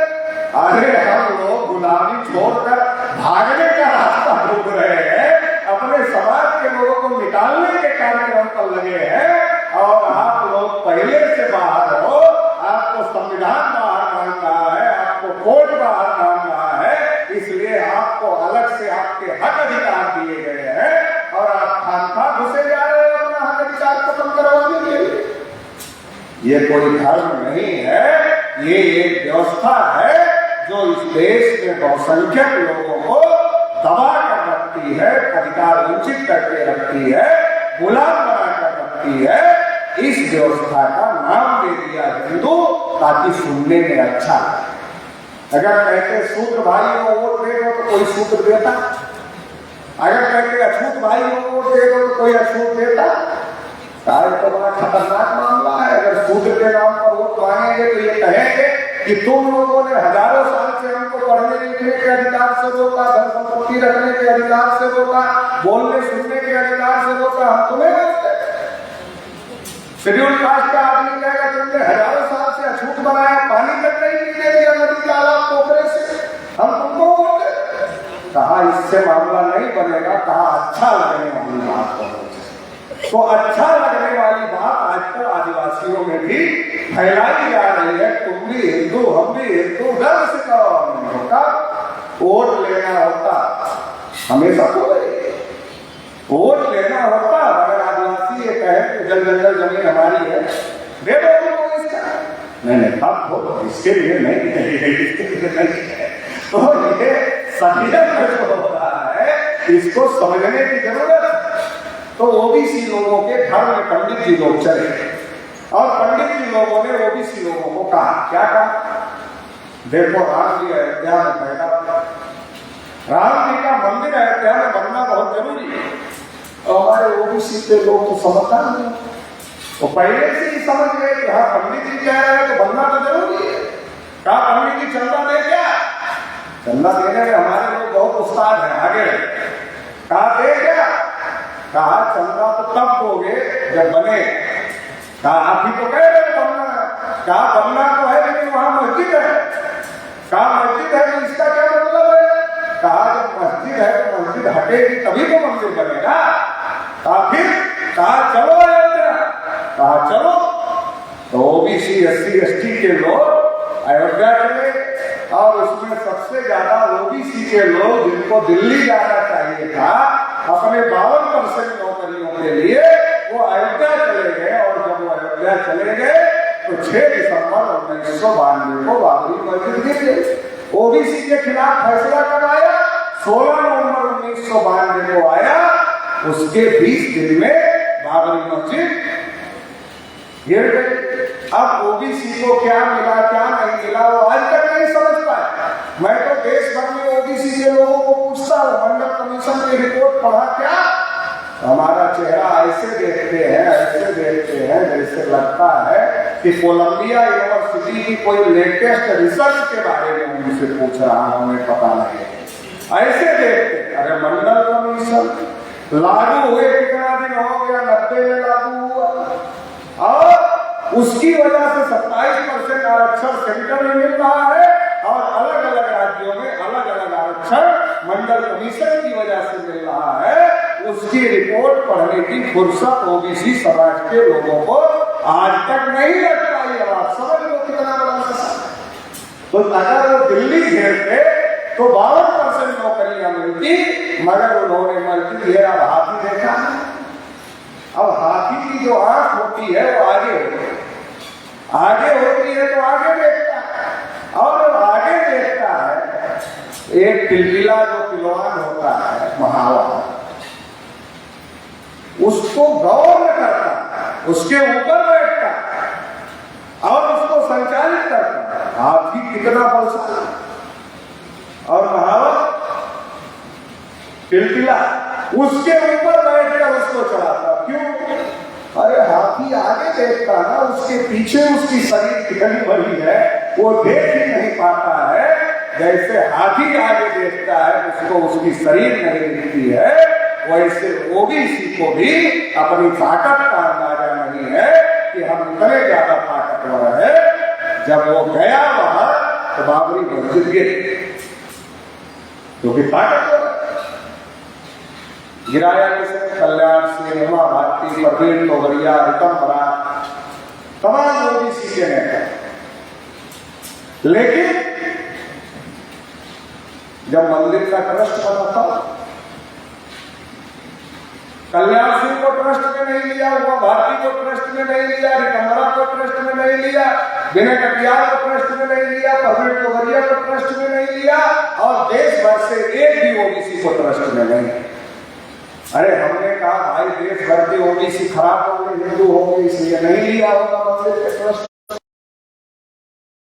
अरे हम लोग गुलामी छोड़कर भागने का रास्ता ढूंढ रहे हैं, अपने समाज के लोगों को निकालने के कार्यक्रम पर लगे हैं, और आप लोग पहले से बाहर हो। आपको संविधान बाहर मान रहा है, आपको कोर्ट बाहर मान रहा है, इसलिए आपको अलग से आपके हक अधिकार दिए गए हैं, और आप खामखा घुसे जा रहे हो अपना हक अधिकार खत्म करवाने के लिए। ये कोई धर्म नहीं है, ये एक व्यवस्था है जो इस देश में बहुसंख्यक लोगों को दबा कर रखती है, अधिकार वंचित करके रखती है, गुलाम बना कर रखती है। इस व्यवस्था का नाम दे दिया हिंदू, ताकि सुनने में अच्छा लगे। अगर कहते शूद्र भाई को वोट दे दो तो कोई शूद्र देता, अगर कहते अछूत भाई को वोट दे दो तो कोई अछूत देता। तो बड़ा खतरनाक मामला है। अगर शूद्र के नाम पर वोट मांगेंगे तो ये कहेंगे कि तुम लोगों ने हजारों साल से हमको पढ़ने लिखने के अधिकार से रोका, धन संपत्ति रखने के अधिकार से रोका, बोलने सुनने के अधिकार से रोका, हम तुम्हें रोकते। शेड्यूल कास्ट का आदमी कहेगा तुमने हजारों साल से अछूत बनाया, पानी तक नहीं पीने दिया नदी तालाब पोखरे से, हम तुमको वोट देते। कहा इससे मामला नहीं बनेगा, कहा अच्छा लगने वाली बात करो। तो अच्छा लगने वाली बात आजकल आदिवासियों में भी फैलाई जा रही है। तुम भी हिंदू, हम भी हिंदू, गर्व से कहो होता, वोट लेना होता, हमेशा तो वोट लेना होता। अगर आदिवासी ये कहे कि जल जंगल जमीन हमारी है, दे दो उनको इसका, नहीं अब हो इसके लिए नहीं है। तो ये संयम जो हो रहा है, इसको समझने की जरूरत है। तो ओबीसी लोगों के घर में पंडित जी लोग चले, और पंडित जी लोगों ने ओबीसी लोगों को कहा, क्या कहा? देखो राम जी अयोध्या में पैदा, राम जी का मंदिर अयोध्या में बनना बहुत जरूरी है। और हमारे ओबीसी के लोग तो समझता नहीं, वो पहले से ही समझ गए कि हाँ पंडित जी कह रहे हैं तो बनना तो जरूरी है। कहा पंडित जी चंदा दे क्या? चंदा देने में हमारे लोग बहुत उस्ताद हैं, आगे कहा दे क्या? कहा चंदा तो तब दोगे जब बने। कहा आप ही तो कह रहे बनना है। कहा बनना तो है लेकिन वहां मस्जिद है। कहा मस्जिद है तो इसका क्या मतलब है? कहा जब मस्जिद है तो मस्जिद हटेगी तभी तो मंदिर बनेगा। कहा फिर? कहा चलो अयोध्या। कहा चलो। तो ओबीसी SC ST के लोग अयोध्या चले और उसमें सबसे ज्यादा ओबीसी के लोग जिनको दिल्ली जाना चाहिए था अपने 52% नौकरियों के लिए वो अयोध्या चले गए। और जब वो अयोध्या चले गए तो 6 दिसंबर 1992 को बाबरी मस्जिद गिर गई। ओबीसी के खिलाफ फैसला कब आया? 16 नवंबर 1992 को आया। उसके 20 दिन में बाबरी मस्जिद गिर गई। अब ओबीसी को क्या मिला क्या नहीं मिला वो आज तक नहीं समझ पाए। मैं तो देश भर में ओबीसी के लोगों को पूछता हूँ, मंडल कमीशन की रिपोर्ट पढ़ा क्या? हमारा चेहरा ऐसे देखते हैं जैसे लगता है कि कोलंबिया यूनिवर्सिटी की कोई लेटेस्ट रिसर्च के बारे में उनसे पूछ रहा हूं, उन्हें पता नहीं। ऐसे देखते। अरे मंडल कमीशन लागू हुए कितना दिन हो गया? 90 में लागू हुआ और उसकी वजह से 27% आरक्षण सेंटर में मिल रहा है और अलग अलग राज्यों में अलग अलग आरक्षण मंडल कमीशन की वजह से मिल रहा है। उसकी रिपोर्ट पढ़ने की फुर्सत ओबीसी समाज के लोगों को आज तक नहीं लग पाई। आप समझ लो कितना बड़ा मसला। तो अगर वो दिल्ली घेरते तो 52% नौकरियां मिलती, मगर उन्होंने मर्जी घेरा। हाथी देखा, अब हाथी की जो आंख होती है वो आगे होती है, आगे होती है तो आगे देखता है। और जब आगे देखता है, एक टिलटिला जो पिलवान होता है महावा, उसको गौर न करता, उसके ऊपर बैठता और उसको संचालित करता। हाथी कितना बलशाली और महावा टिलटिला उसके ऊपर बैठकर उसको चलाता। क्यों? अरे हाथी आगे देखता ना, उसके पीछे उसकी शरीर कितनी बड़ी है वो देख ही नहीं पाता है। जैसे हाथी आगे देखता है उसको उसकी शरीर नहीं दिखती है, वैसे ओबीसी को भी अपनी ताकत का अंदाजा नहीं है कि हम इतने ज्यादा ताकतवर है। जब वो गया वहां तो बाबरी मस्जिद गिर, क्योंकि ताकतवर गिराया किसे? कल्याण सिंह, उमा भारती, प्रवीण तोगड़िया, रितम बराड़, तमाम ओबीसी के नेता। लेकिन जब मंदिर का ट्रस्ट बना था, कल्याण सिंह को ट्रस्ट में नहीं लिया, उमा भारती को ट्रस्ट में नहीं लिया, रितम बराड़ को ट्रस्ट में नहीं लिया, विनय कटियार को ट्रस्ट में नहीं लिया, प्रवीण तोगड़िया को ट्रस्ट में नहीं लिया और देश भर से एक भी ओबीसी को ट्रस्ट में नहीं। अरे हमने कहा भाई देश भर के ओबीसी खराब होंगे, हिंदू होंगे, इसलिए नहीं लिया होगा मंदिर के ट्रस्ट।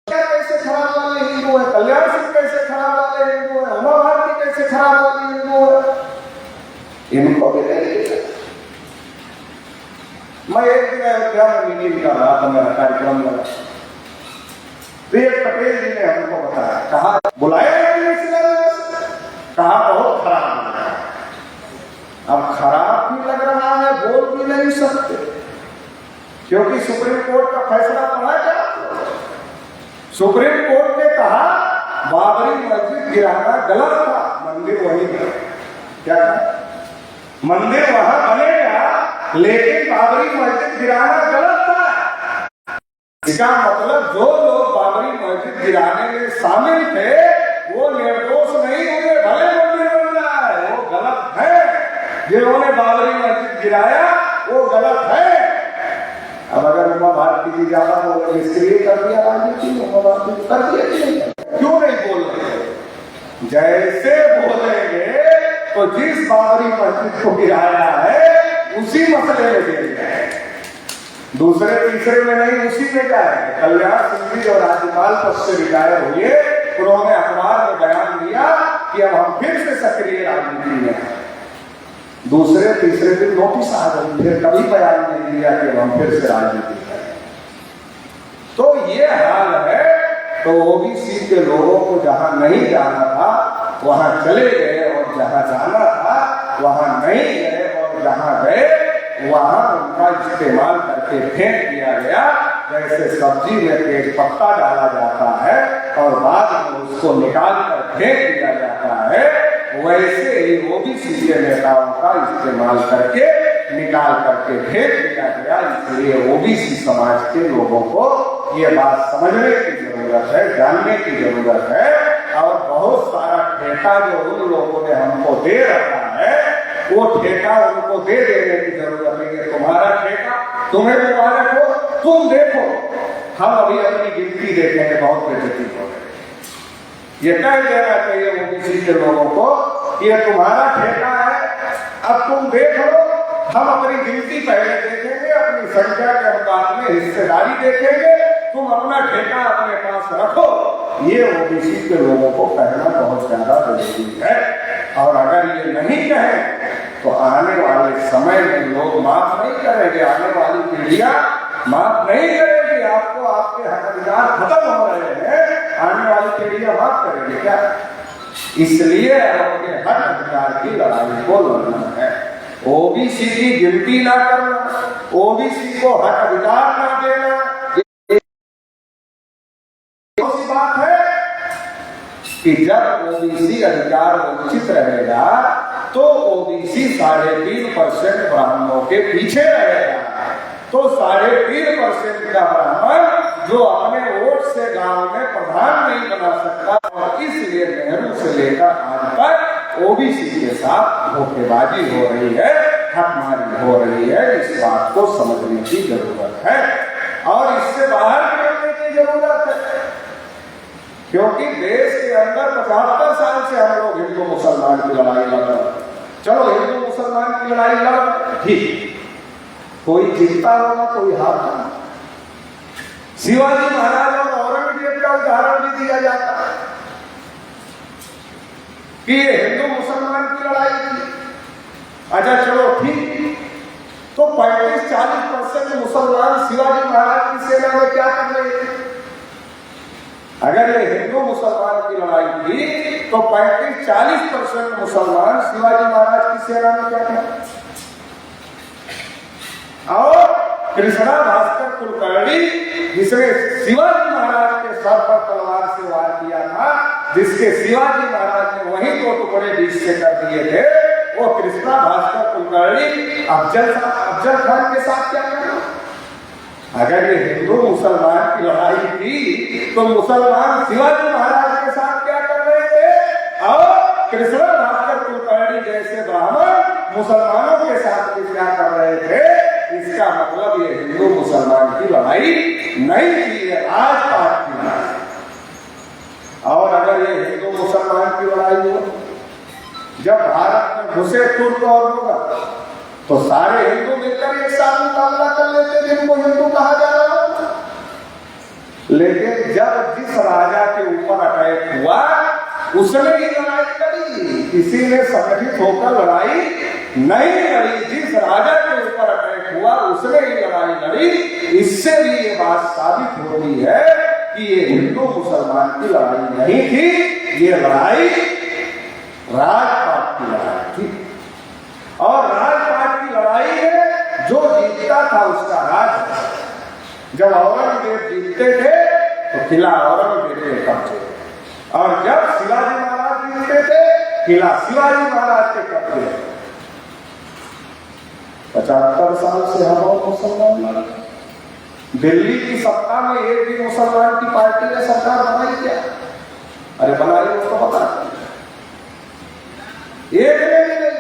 कैसे खराब वाले हिंदू है? कल्याण सिंह कैसे खराब वाले हिंदू है? उमा भारती कैसे खराब वाली हिंदू है? इनको भी नहीं लिया। मैं एक दिन अयोध्या में मीटिंग कर रहा था, मेरा कार्यक्रम लगा, पटेल जी ने हमको बताया, कहा बुलाया कहा बहुत खराब लग रहा है। अब खराब भी लग रहा है, बोल भी नहीं सकते, क्योंकि सुप्रीम कोर्ट का फैसला पढ़ा क्या? सुप्रीम कोर्ट ने कहा बाबरी मस्जिद गिराना गलत था, मंदिर वहीं था। क्या था? मंदिर वहां बनेगा लेकिन बाबरी मस्जिद गिराना गलत था। इसका मतलब जो लोग बाबरी मस्जिद गिराने में शामिल थे वो निर्दोष नहीं हुए, भले मंदिर बन रहा है वो गलत है। जिन्होंने बाबरी मस्जिद गिराया वो गलत है। अब अगर उमा भारती जी ज्यादा बोले इसके लिए कर दिया राजनीति, उमा भारती कर दिया कि नहीं? क्यों नहीं बोल रहे? जैसे बोलेंगे तो जिस बाबरी मस्जिद को गिराया है उसी मसले में गिर जाए, दूसरे तीसरे में नहीं, उसी में जाए। कल्याण सिंह जी और राज्यपाल पद से रिटायर हुए, उन्होंने अखबार में बयान दिया कि अब हम फिर से सक्रिय राजनीति में हैं। दूसरे तीसरे दिन नोटिस आ गई, फिर कभी बयान नहीं दिया कि हम फिर से राजनीति करें। तो ये हाल है। तो ओबीसी के लोगों को जहां नहीं जाना था वहां चले गए और जहां जाना था वहां नहीं गए, और जहां गए वहां उनका इस्तेमाल करके फेंक दिया गया। जैसे सब्जी में तेज पत्ता डाला जाता है और बाद में उसको निकाल कर फेंक दिया जाता है, वैसे ही ओबीसी के नेताओं का इस्तेमाल करके निकाल करके फेंक दिया गया। इसलिए ओबीसी समाज के लोगों को ये बात समझने की जरूरत है, जानने की जरूरत है। और बहुत सारा ठेका जो उन लोगों ने हमको दे रखा है, वो ठेका उनको दे देने की जरूरत है। ये तुम्हारा ठेका, तुम्हें मुबारक हो, तुम देखो। हम अभी अपनी गिनती देखेंगे, बहुत बेइज्जती हो गई। ये कह देना चाहिए ओबीसी के लोगों को कि ये तुम्हारा ठेका है, अब तुम देख लो। हम अपनी गिनती पहले देखेंगे, अपनी संख्या के अनुपात में हिस्सेदारी देखेंगे, तुम अपना ठेका अपने पास रखो। ये ओबीसी के लोगों को कहना बहुत ज्यादा जरूरी है। और अगर ये नहीं कहें तो आने वाले समय में लोग माफ नहीं करेंगे, आने वाली पीढ़ियां माफ नहीं करेगी आपको। आपके हक अधिकार खत्म हो रहे हैं, आने वाली पीढ़ियां माफ करेंगे क्या? इसलिए अपने हक अधिकार की लड़ाई को लड़ना है। ओबीसी की गिनती ना करना, ओबीसी को हक अधिकार ना देना, बात है कि जब ओबीसी अधिकार वंचित रहेगा तो ओबीसी 3.5% ब्राह्मणों के पीछे रहेगा। तो 3.5% का ब्राह्मण जो अपने वोट से गांव में प्रधान नहीं बना सकता, और इसलिए नेहरू से लेकर आज तक ओबीसी के साथ धोखेबाजी हो रही है, हकमारी हो रही है। इस बात को समझने की जरूरत है और इससे बाहर निकलने की जरूरत है। क्योंकि देश के अंदर 75 साल से हम लोग हिंदू मुसलमान की लड़ाई लड़ रहे हैं। चलो हिंदू मुसलमान की लड़ाई लड़ रहे, ठीक, कोई जीतता होगा, कोई हारता। शिवाजी महाराज और औरंगजेब का उदाहरण भी दिया जाता है कि ये हिंदू मुसलमान की लड़ाई थी। अच्छा चलो ठीक, तो 35-40% मुसलमान शिवाजी महाराज की सेना में क्या कर रहे थे? अगर ये हिंदू मुसलमान की लड़ाई थी तो 35-40% मुसलमान शिवाजी महाराज की सेना में क्या थे? और कृष्णा भास्कर कुलकर्णी, जिसने शिवाजी महाराज के सर पर तलवार से वार किया था, जिसके शिवाजी महाराज ने वही 2 टुकड़े बीच से कर दिए थे, वो कृष्णा भास्कर कुलकर्णी अफजल खान के साथ क्या करना? अगर ये हिंदू मुसलमान की लड़ाई थी तो मुसलमान शिवाजी महाराज के साथ क्या कर रहे थे, और कृष्णा भास्कर कुलकर्णी जैसे ब्राह्मण मुसलमानों के साथ क्या कर रहे थे? इसका मतलब ये हिंदू मुसलमान की लड़ाई नहीं थी, ये राजपाट की लड़ाई। और अगर ये हिंदू मुसलमान की लड़ाई हो, जब भारत में घुसे तुर्क और मुगल, तो सारे हिंदू मिलकर एक साथ मुकाबला कर लेते जिनको हिंदू कहा जा रहा था। लेकिन जब जिस राजा के ऊपर अटैक हुआ उसने ही लड़ाई लड़ी, किसी ने संगठित होकर लड़ाई नहीं लड़ी। जिस राजा के ऊपर अटैक हुआ उसने ही लड़ाई लड़ी। इससे भी ये बात साबित होती है कि ये हिंदू मुसलमान की लड़ाई नहीं थी, ये लड़ाई राजपाट की लड़ाई थी। और राजपाट की लड़ाई में जो जीतता था उसका राज। जब औरंगजेब जीतते थे तो किला औरंगजेब के कब्जे, और जब शिवाजी महाराज जीतते थे किला शिवाजी महाराज के कब्जे। 75 साल से हम और मुसलमान लड़े। दिल्ली की सत्ता में एक भी मुसलमान की पार्टी ने सरकार बनाई क्या? अरे बनाई, उसको बता, एक ने भी नहीं।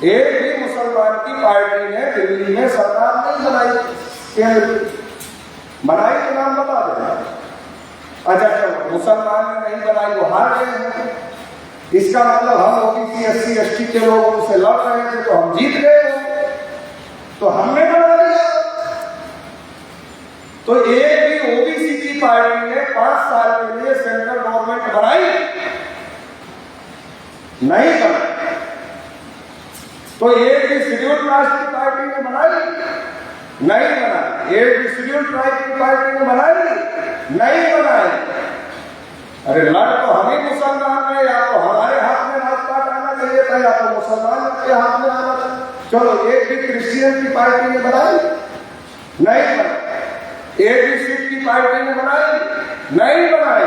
एक भी मुसलमान की पार्टी ने दिल्ली में सरकार नहीं बनाई, केंद्र बनाई तो नाम बता देना। अच्छा चलो, मुसलमान ने नहीं बनाई, वो हार गए हैं। इसका मतलब हम ओबीसी SC ST के लोग उनसे लड़ रहे थे तो हम जीत गए, तो हमने बना दिया। तो एक भी ओबीसी की पार्टी ने 5 साल के लिए सेंट्रल गवर्नमेंट बनाई नहीं बनाई। तो एक भी शेड्यूल कास्ट की पार्टी ने बनाई नहीं बनाई। एक भी शेड्यूल ट्राइब की पार्टी ने बनाई नहीं बनाई। अरे लड़ तो हम ही मुसलमान में, या तो हमारे हाथ में राजपाट आना चाहिए था या तो मुसलमान के हाथ में आना चाहिए। चलो एक भी क्रिश्चियन की पार्टी ने बनाई नहीं बनाई। एक भी सिख की पार्टी ने बनाई नहीं बनाई।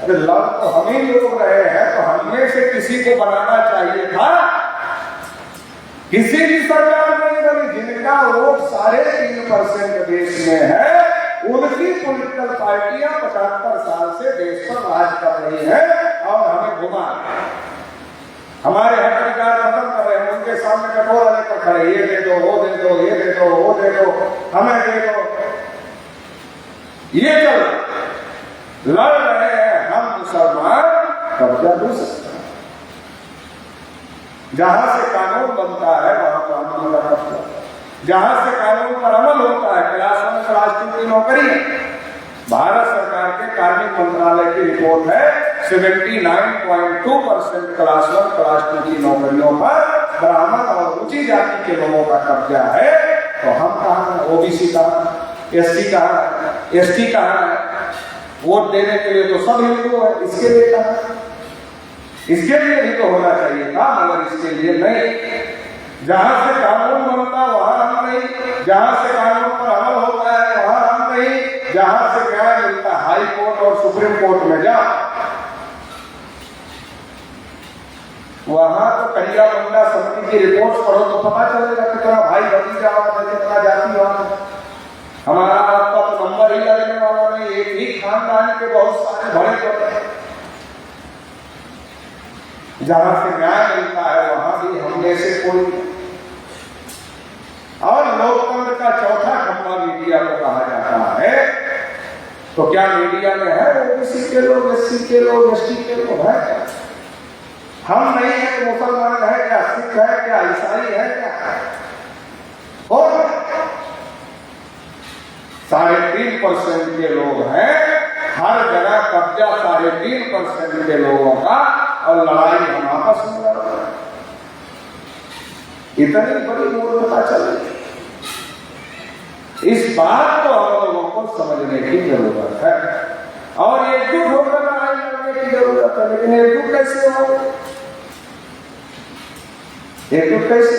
अरे लड़ तो हम ही लोग रहे हैं, तो हम में से किसी को बनाना चाहिए था। किसी भी सरकार नहीं बनी जिनका वोट 3.5% देश में है, उनकी पॉलिटिकल पार्टियां 75 साल से देश पर राज कर रही है और हमें घुमा हमारे हक अधिकार खत्म कर रहे हैं। उनके सामने कटोरा लेकर खड़े, ये दे दो, वो दे दो, ये दे दो, वो दे दो, हमें दे दो। ये चल लड़ रहे हैं हम मुसलमान, कब्जा हो सकता है। जहां से कानून बनता है वहां कानून का कब्जा, जहां से कानून पर अमल होता है। क्लास 1 क्लास 2 की नौकरी है। भारत सरकार के कार्मिक मंत्रालय की रिपोर्ट है 79.2% क्लास 1 क्लास 2 की नौकरियों पर ब्राह्मण और ऊंची जाति के लोगों का कब्जा है। तो हम कहाँ हैं? ओबीसी कहाँ है? एससी कहाँ है? एसटी कहाँ है? वोट देने के लिए तो सब हिंदू है, इसके लिए कहाँ? इसके लिए भी तो होना चाहिए था, मगर इसके लिए नहीं। जहां से कानून बनता वहां हम नहीं, जहां से कानून पर अमल होता है वहां हम नहीं, जहां से न्याय मिलता हाई कोर्ट और सुप्रीम कोर्ट में जा, वहां तो करिया मुंडा समिति की रिपोर्ट पढ़ो तो पता चलेगा कितना भाई भतीजा वाला, कितना जाति वाला। हमारा आपका तो नंबर ही लगने वाला नहीं, एक ही खानदान के बहुत सारे बड़े बड़े। जहां से न्याय मिलता है वहां भी हम में से कोई। और लोकतंत्र का चौथा खंभा मीडिया को कहा जाता है। तो क्या मीडिया में है ओबीसी के लोग, एससी के लोग, एसटी के लोग है? हम नहीं है तो मुसलमान है क्या, सिख है क्या, ईसाई है क्या? और 3.5% के लोग हैं, हर जगह कब्जा 3.5% के लोगों का, और लड़ाई हम आपस में लड़ रहे हैं। इतनी बड़ी मूर्खता चल रही है। इस बात को हम लोगों को समझने की जरूरत है और एकजुट होकर लड़ाई लड़ने की जरूरत है। लेकिन एकजुट कैसे हो? एकजुट कैसे?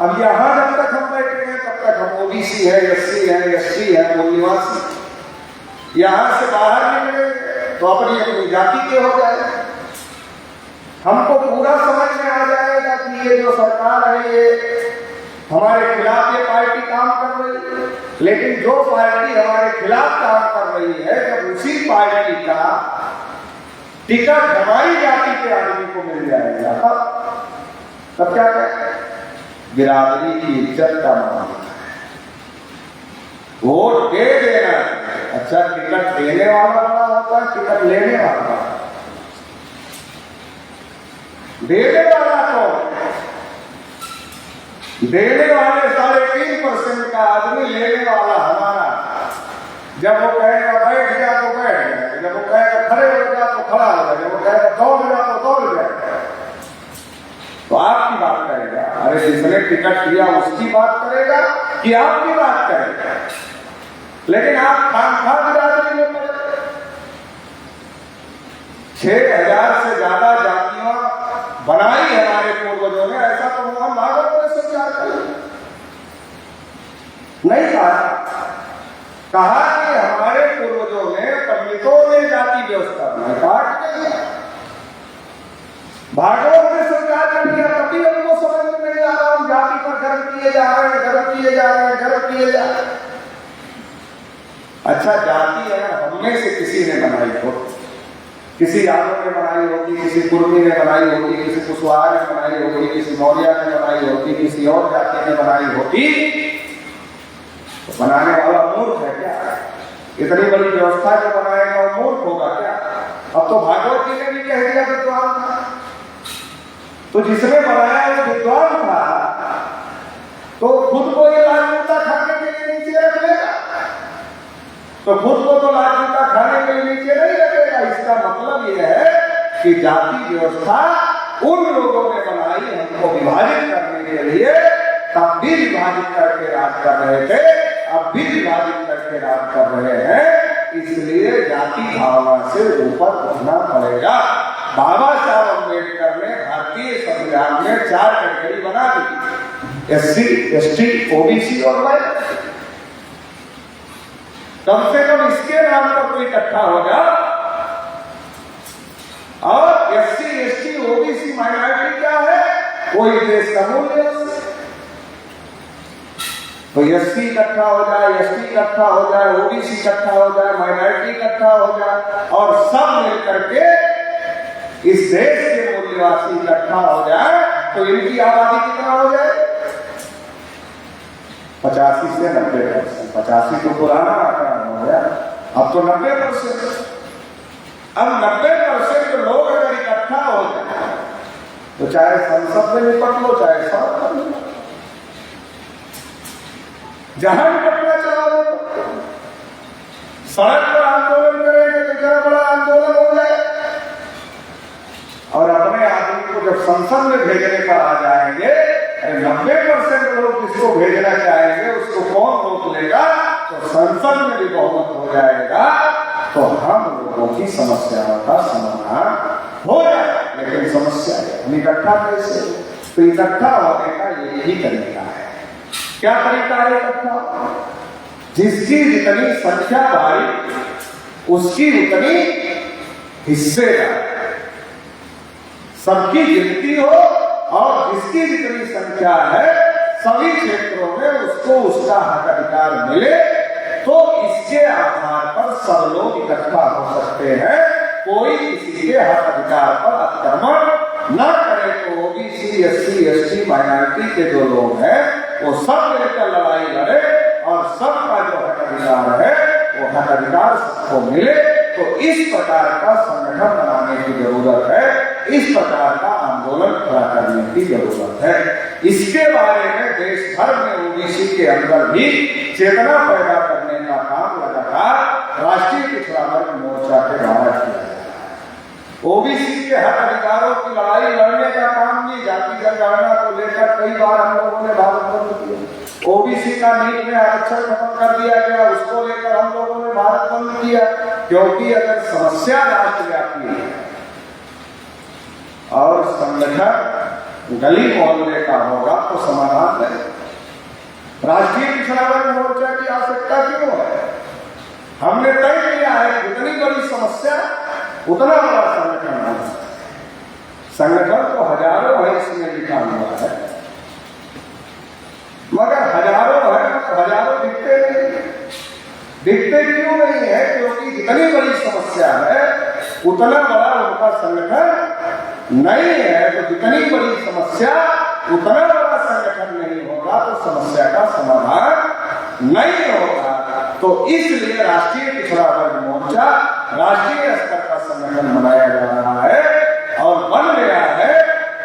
अब यहां जब तक हम बैठे हैं तब तक हम ओबीसी है, एससी है, एसटी है, मूल निवासी। यहां से बाहर निकले तो अपनी अपनी जाति के हो जाए। हमको पूरा समझ में आ जाएगा कि ये जो सरकार है ये हमारे खिलाफ ये पार्टी काम कर रही है। लेकिन जो पार्टी हमारे खिलाफ काम कर रही है, जब उसी पार्टी का टिकट हमारी जाति के आदमी को मिल जाएगा तब क्या कहें? बिरादरी की इज्जत का मामला है। वोट दे देना, अच्छा टिकट देने वाला बड़ा होता है, टिकट लेने वाला। देने वाला कौन? देने वाले 3.5% का आदमी, लेने वाला हमारा। जब वो कहेगा बैठ जा तो बैठ जाए, जब वो कहेगा खड़े हो जा तो खड़ा हो जाए, जब वो कहेगा दौड़ जा तो दौड़ जाए। तो आपकी बात करेगा? अरे जिसने टिकट दिया उसकी बात करेगा कि आपकी बात करेगा? लेकिन आप खाम बिरादरी में पड़े। 6000 से ज्यादा जातियां बनाई हमारे पूर्वजों ने, ऐसा तो मोहन भागवत ने स्वीकार किया नहीं। कहा कि हमारे पूर्वजों ने, पंडितों ने जाति व्यवस्था बनाई, कहा भागवत ने स्वीकार कर दिया। तभी हमको समझ में नहीं आ रहा, हम जाति पर गर्व किए जा रहे हैं, गर्व किए जा रहे हैं, गर्व किए जा रहे हैं। अच्छा जाति अगर हमने से किसी ने बनाई हो, किसी यादव ने बनाई होगी, किसी कुर्मी ने बनाई होगी, किसी कुशवाहा ने बनाई होगी, किसी मौर्य ने बनाई होगी, किसी और जाति ने बनाई होगी, तो बनाने वाला मूर्ख है क्या? इतनी बड़ी व्यवस्था जो बनाएगा वो मूर्ख होगा क्या? अब तो भागवत जी ने भी कह दिया विद्वान था। तो जिसने बनाया वो विद्वान था, तो खुद को ये लाल जूता खाने के लिए नीचे रख लेगा, तो खुद को तो लाल जूता खाने के लिए नीचे नहीं रखेगा। इसका मतलब यह है कि जाति व्यवस्था उन लोगों ने बनाई हमको विभाजित करने के लिए। तब भी विभाजित करके राज कर रहे थे, अब भी विभाजित करके राज कर रहे हैं। इसलिए जाति भावना से ऊपर उठना पड़ेगा। बाबा साहब अम्बेडकर ने भारतीय संविधान में 4 कैटेगरी बना दी, एससी, एसटी, ओबीसी और माइनॉरिटी। कम से कम इसके नाम पर कोई इकट्ठा हो जाए। और एससी, एसटी, ओबीसी, माइनॉरिटी क्या है? कोई देश का मूल्य है। तो एससी इकट्ठा हो जाए, एसटी इकट्ठा हो जाए, ओबीसी इकट्ठा हो जाए, माइनॉरिटी इकट्ठा हो जाए और सब मिलकर के इस देश के मूल्यवासी इकट्ठा हो जाए तो इनकी आबादी कितना हो जाए? 85 से 90%। 85 तो पुराना आंकड़ा हो गया, अब तो 90%। अब 90% लोग अगर इकट्ठा हो जाए तो चाहे संसद में निपट लो, चाहे सड़क पर निपट लो, जहां निपटना चाहो सड़क पर आंदोलन करेंगे तो इतना बड़ा आंदोलन हो जाए। और अपने आदमी को जब संसद में भेजने पर आ जाएंगे, 90% लोग जिसको भेजना चाहेंगे उसको कौन रोक लेगा? तो संसद में भी बहुमत हो जाएगा तो हम लोगों की समस्याओं का समाधान हो जाए। लेकिन समस्या है हम इकट्ठा कैसे? तो इकट्ठा होने का यही तरीका है। क्या तरीका है इकट्ठा? जिसकी जितनी संख्या भारी उसकी उतनी हिस्सेदार, सबकी गिनती हो और जिसकी जितनी संख्या है सभी क्षेत्रों में उसको उसका हक अधिकार मिले, तो इसके आधार पर सब लोग इकट्ठा हो सकते हैं। कोई किसी के हक अधिकार पर आक्रमण न करे तो ओबीसी, एससी, एसटी, माइनॉरिटी के जो लोग हैं वो सब मिलकर लड़ाई लड़े और सबका जो हक अधिकार है वो हक अधिकार सबको मिले। तो इस प्रकार का संगठन बनाने की जरूरत है, इस प्रकार का आंदोलन खड़ा करने की जरूरत है। इसके बारे में देश भर में ओबीसी के अंदर भी चेतना पैदा करने का काम लगातार राष्ट्रीय पिछड़ा वर्ग मोर्चा के द्वारा किया जाता है। ओबीसी के हक अधिकारों की लड़ाई लड़ने का काम भी जाति जनगणना को लेकर कई बार हम लोगों ने भारत बंद किया। ओबीसी का नीट में आरक्षण खत्म कर दिया गया, उसको लेकर हम लोगों ने भारत बंद किया, क्योंकि अगर समस्या राष्ट्रव्यापी है और संगठन गली मोहल्ले का होगा तो समाधान नहीं। राष्ट्रीय पिछड़ा वर्ग मोर्चा की आवश्यकता क्यों है? हमने तय किया है जितनी बड़ी समस्या उतना बड़ा संगठन होना। संगठन तो हजारों है इसमें लिखा हुआ है, मगर हजारों है, हजारों दिखते नहीं। दिखते क्यों नहीं है? क्योंकि जितनी बड़ी समस्या है उतना बड़ा उनका संगठन नहीं है। तो जितनी बड़ी समस्या उतना बड़ा संगठन नहीं होगा तो समस्या का समाधान नहीं होगा। तो इसलिए राष्ट्रीय पिछड़ा वर्ग मोर्चा राष्ट्रीय स्तर का संगठन बनाया जा रहा है और बन गया है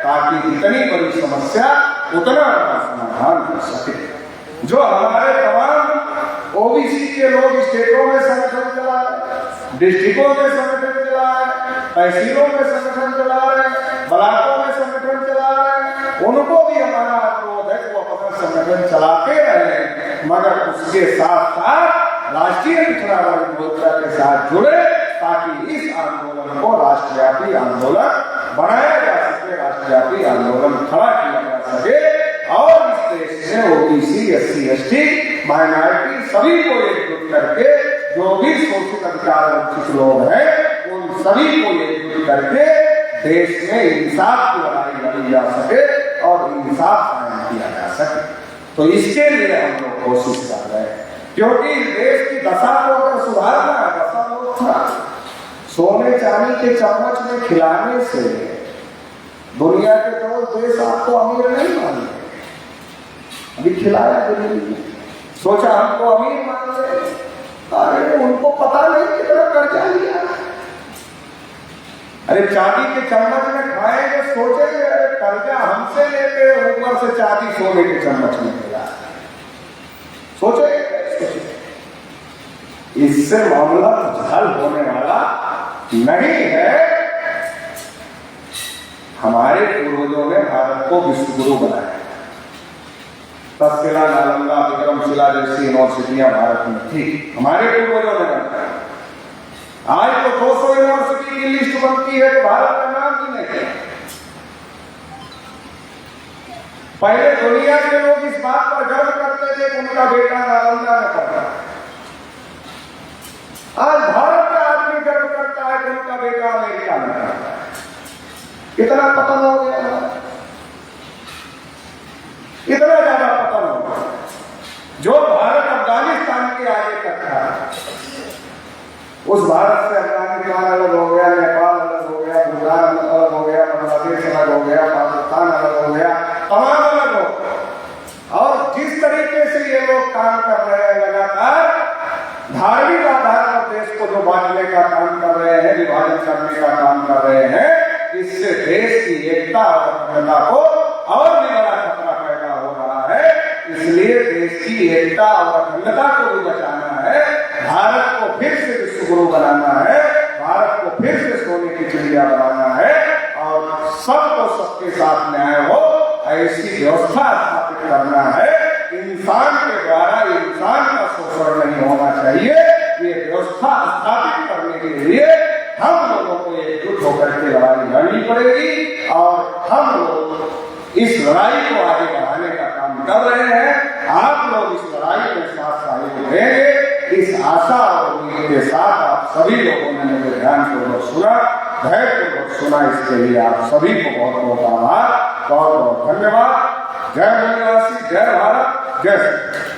ताकि इतनी बड़ी समस्या उतना बड़ा समाधान हो सके। जो हमारे तमाम ओबीसी के लोग स्टेटों में संगठन चला रहे, डिस्ट्रिक्टों में संगठन चला रहे, तहसीलों में संगठन चला रहे, ब्लॉकों में संगठन चला रहे, उनको भी हमारा अनुरोध है कि वो अपना संगठन चलाते रहे, मगर उसके साथ साथ राष्ट्रीय पिछड़ा वर्ग मोर्चा के साथ जुड़े ताकि इस आंदोलन को राष्ट्रव्यापी आंदोलन बनाया जा सके, राष्ट्रव्यापी आंदोलन खड़ा किया जा सके और इस देश में ओबीसी, एससी, एसटी, माइनॉरिटी सभी को एकजुट करके जो भी शोषित अधिकार वंचित लोग हैं उन सभी को एकजुट करके देश में इंसाफ की लड़ाई लड़ी जा सके और इंसाफ कायम किया जा सके। तो इसके लिए हम लोग कोशिश कर रहे हैं, क्योंकि देश की दशा को अगर सुधारना है, दशा लोग था सोने चांदी के चम्मच में खिलाने से दुनिया के तो देश आपको अमीर नहीं मानेंगे। अभी खिलाया दिल्ली, सोचा हमको अमीर मान ले, अरे उनको पता नहीं कितना कर्जा लिया। अरे चांदी के चम्मच में खाएंगे, सोचेंगे अरे कर्जा हमसे लेते, ऊपर से चांदी सोने के चम्मच में खिला, सोचेंगे। इससे मामला हल होने वाला नहीं है। हमारे पूर्वजों ने भारत को विश्वगुरु बनाया, तक्षशिला, नालंदा, विक्रमशिला जैसी यूनिवर्सिटियां भारत में थी, हमारे पूर्वजों ने बनाया। आज तो 200 यूनिवर्सिटी की लिस्ट बनती है तो भारत का नाम भी नहीं। पहले दुनिया के लोग इस बात पर गर्व करते थे कि उनका बेटा नालंदा में पढ़ता है। आज भारत का आदमी गर्व करता है कि उनका बेटा अमेरिका में पढ़ता है। कितना पतन हो गया। था। उस भारत से अफगानिस्तान अलग हो गया, नेपाल अलग हो गया, भूटान अलग हो गया, बांग्लादेश अलग हो गया, पाकिस्तान अलग हो गया, तमाम अलग हो गया। और जिस तरीके से ये लोग काम कर रहे हैं लगातार धार्मिक आधार पर देश को जो बांटने का काम कर रहे हैं, विभाजन करने का काम कर रहे हैं, इससे देश की एकता और अखंडता को और भी बड़ा खतरा पैदा हो रहा है। इसलिए देश की एकता और अखंडता को भी बचाना है, भारत को फिर से विश्वगुरु बनाना है, भारत को फिर से सोने की चिड़िया बनाना है और सबको सबके साथ न्याय हो ऐसी व्यवस्था स्थापित करना है। इंसान के द्वारा इंसान का शोषण नहीं होना चाहिए। ये व्यवस्था स्थापित करने के लिए हम लोगों को एकजुट होकर के लड़ाई लड़नी पड़ेगी और हम लोग इस लड़ाई को आगे बढ़ाने का काम कर रहे हैं। आप लोग इस लड़ाई में साथ सहयोग देंगे, इस आशा और उम्मीद के साथ आप सभी लोगों ने मुझे ध्यानपूर्वक सुना, धैर्यपूर्वक सुना, इसके लिए आप सभी को बहुत बहुत आभार, बहुत बहुत धन्यवाद। जय आदिवासी, जय भारत, जय श्री